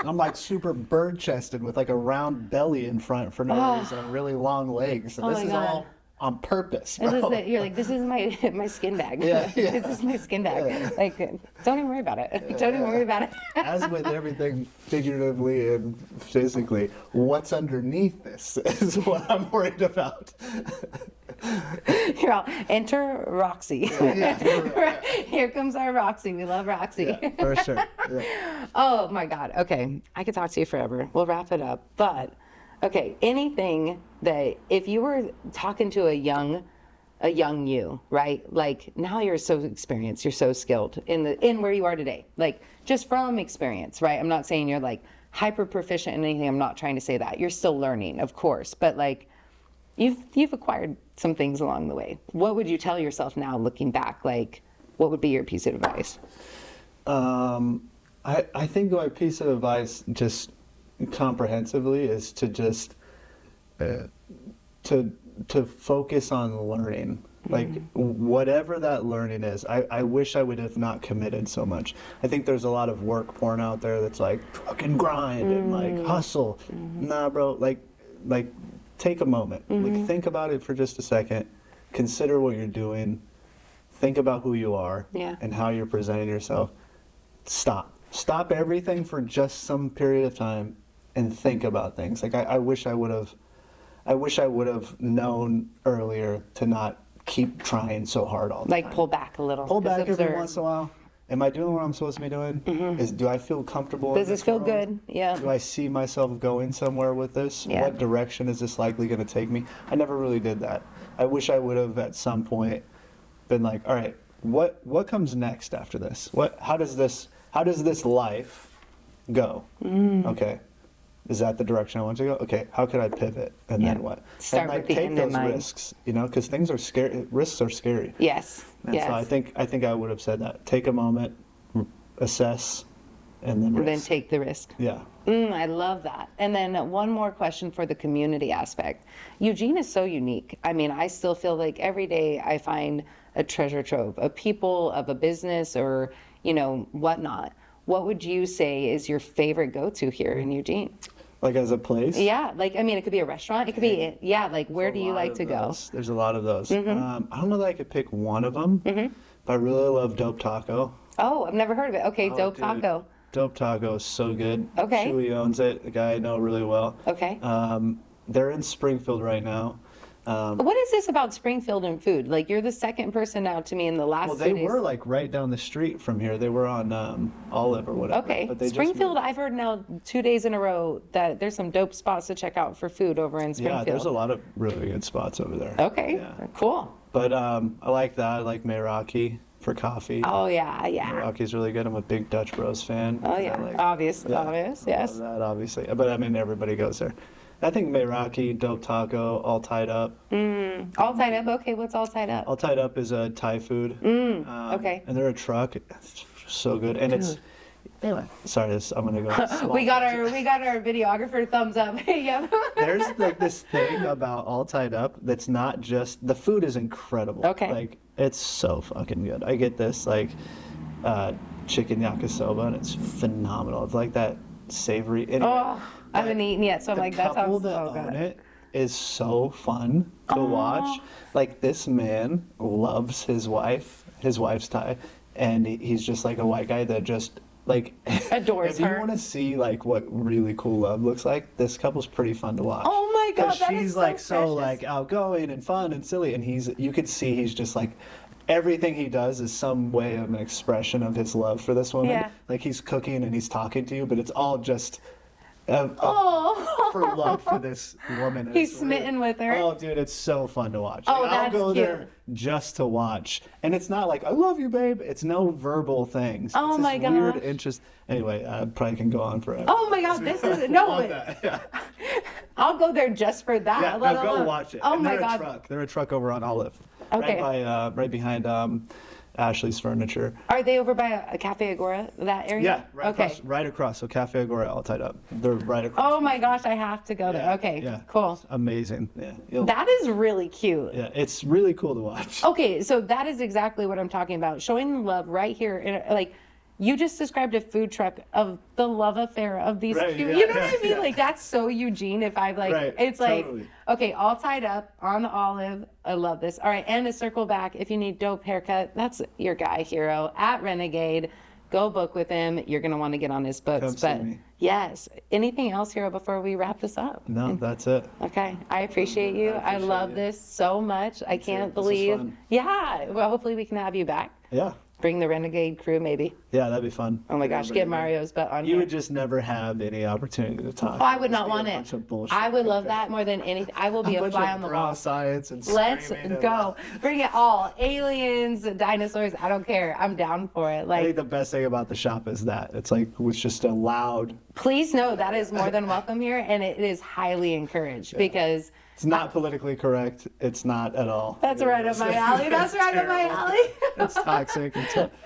I'm like super bird-chested with like a round belly in front for no reason and really long legs. So this my is God. all on purpose, This bro. is you're like, this is my skin bag. Yeah. This is my skin bag. Like, don't even worry about it. Don't even worry about it. As with everything figuratively and physically, what's underneath this is what I'm worried about. You're all, enter Roxy. Yeah, for real, yeah. Here comes our Roxy. We love Roxy. Yeah, for sure. Yeah. Oh my God. Okay. I could talk to you forever. We'll wrap it up. But okay, anything that if you were talking to a young you, right? Like now you're so experienced, you're so skilled in where you are today. Like just from experience, right? I'm not saying you're like hyper proficient in anything. I'm not trying to say that. You're still learning, of course, but like you've acquired some things along the way. What would you tell yourself now looking back? Like what would be your piece of advice? I think my piece of advice just comprehensively is to just to focus on learning. Like whatever that learning is, I wish I would have not committed so much. I think there's a lot of work porn out there that's like fucking grind and like hustle. Nah, bro, like take a moment. Like think about it for just a second. Consider what you're doing. Think about who you are and how you're presenting yourself. Stop everything for just some period of time and think about things. Like I wish I would have known earlier to not keep trying so hard all the time. Like pull back a little. Pull Just back every observe. once in a while. Am I doing what I'm supposed to be doing? Do I feel comfortable? Does in this feel world? good? Yeah. Do I see myself going somewhere with this? Yeah. What direction is this likely going to take me? I never really did that. I wish I would have at some point been like, all right, what comes next after this? How does this life go? Okay. Is that the direction I want to go? Okay, how could I pivot? And then what? Start and like with the take end in those mind. risks, because things are scary. Risks are scary. Yes. And so I think I would have said that. Take a moment, assess, and then risk. Then take the risk. Yeah. I love that. And then one more question for the community aspect. Eugene is so unique. I mean, I still feel like every day I find a treasure trove of people, of a business, or whatnot. What would you say is your favorite go-to here in Eugene? Like as a place? Yeah, like, I mean, it could be a restaurant. It could be, like, where do you like to go? There's a lot of those. I don't know that I could pick one of them, but I really love Dope Taco. Oh, I've never heard of it. Okay, Dope dude. Taco. Dope Taco is so good. Okay. Chewy owns it, a guy I know really well. Okay. They're in Springfield right now. What is this about Springfield and food? Like, you're the second person now to me in the last Well, 2 they days. were like right down the street from here. They were on Olive or whatever. Okay. But they just Springfield, moved. I've heard now 2 days in a row that there's some dope spots to check out for food over in Yeah, Springfield. there's a lot of really good spots over there. Okay, Yeah. cool. But I like that. I like Meraki for coffee. Oh, yeah. Meraki's really good. I'm a big Dutch Bros fan. Oh, yeah. I like- Obvious, Yeah, obvious, I yes. love that, obviously. But I mean, everybody goes there. I think Meraki, Dope Taco, All Tied Up. All tied up? Okay, what's all tied up? All Tied Up is a Thai food. Okay. And they're a truck. It's so good. And it's... Sorry, I'm going to go... We got our videographer thumbs up. Yep. There's like this thing about All Tied Up that's not just... The food is incredible. Okay. Like, it's so fucking good. I get this, like, chicken yakisoba, and it's phenomenal. It's like that savory... Anyway, Oh, I haven't eaten yet, so I'm like, that sounds so own good. it is so fun to watch. Like, this man loves his wife's Thai, and he's just like a white guy that just like Adores if her. you want to see like what really cool love looks like, this couple's pretty fun to watch. Oh my God, 'Cause that she's is so like so precious. like outgoing and fun and silly, and you could see he's just like everything he does is some way of an expression of his love for this woman. Yeah. Like he's cooking and he's talking to you, but it's all just Oh, for love for this woman. He's smitten with her. Oh, dude, it's so fun to watch. Oh, Like, I'll that's go cute. there just to watch. And it's not like, I love you, babe. It's no verbal things. Oh, it's my this weird gosh. interest. Anyway, I probably can go on forever. Oh my God, this is Yeah. I'll go there just for that. Yeah, let no, go alone- watch it. Oh And my they're God. a truck. They're a truck over on Olive. Okay. Right behind Ashley's Furniture. Are they over by a Cafe Agora, that area? Yeah, Okay. right across. So Cafe Agora all tied up. They're right across. Oh my gosh, I have to go there. Yeah, Okay, yeah. cool. Amazing. Yeah. That is really cute. Yeah, it's really cool to watch. Okay, so that is exactly what I'm talking about. Showing love right here. Like, you just described a food truck of the love affair of these Right, cute, yeah, you know what I yeah, mean? yeah. Like, that's so Eugene. If I've like, Right, it's like, totally. okay, all tied up on Olive. I love this. All right, and a circle back. If you need dope haircut, that's your guy, Hero, at Renegade. Go book with him. You're going to want to get on his books. Come see But me. yes, anything else, Hero, before we wrap this up? No, that's it. Okay, I appreciate you. I love you. this so much. I can't This was believe. fun. Yeah, well, hopefully we can have you back. Yeah. Bring the Renegade crew, maybe. Yeah, that'd be fun. Oh my gosh, get Mario's butt on You here. would just never have any opportunity to talk. Oh, I would Just not be a want bunch it. of bullshit. I would love that more than anything. I will be a bunch fly of on the bra wall. science and Let's screaming and- go. Bring it all. Aliens, dinosaurs, I don't care. I'm down for it. I Like, think the best thing about the shop is that it's like it's just a loud. please know that is more than welcome here, and it is highly encouraged because It's not politically correct. It's not at all. that's right up my alley. That's It's right up my terrible. alley. It's toxic.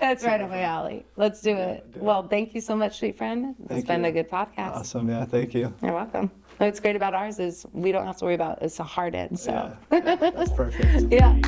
That's right up my alley. Let's do it. Well, thank you so much, sweet friend. It's Thank been you. a good podcast. Awesome. Yeah. Thank you. You're welcome. What's great about ours is we don't have to worry about it's a hard end. So, Yeah, that's perfect. yeah.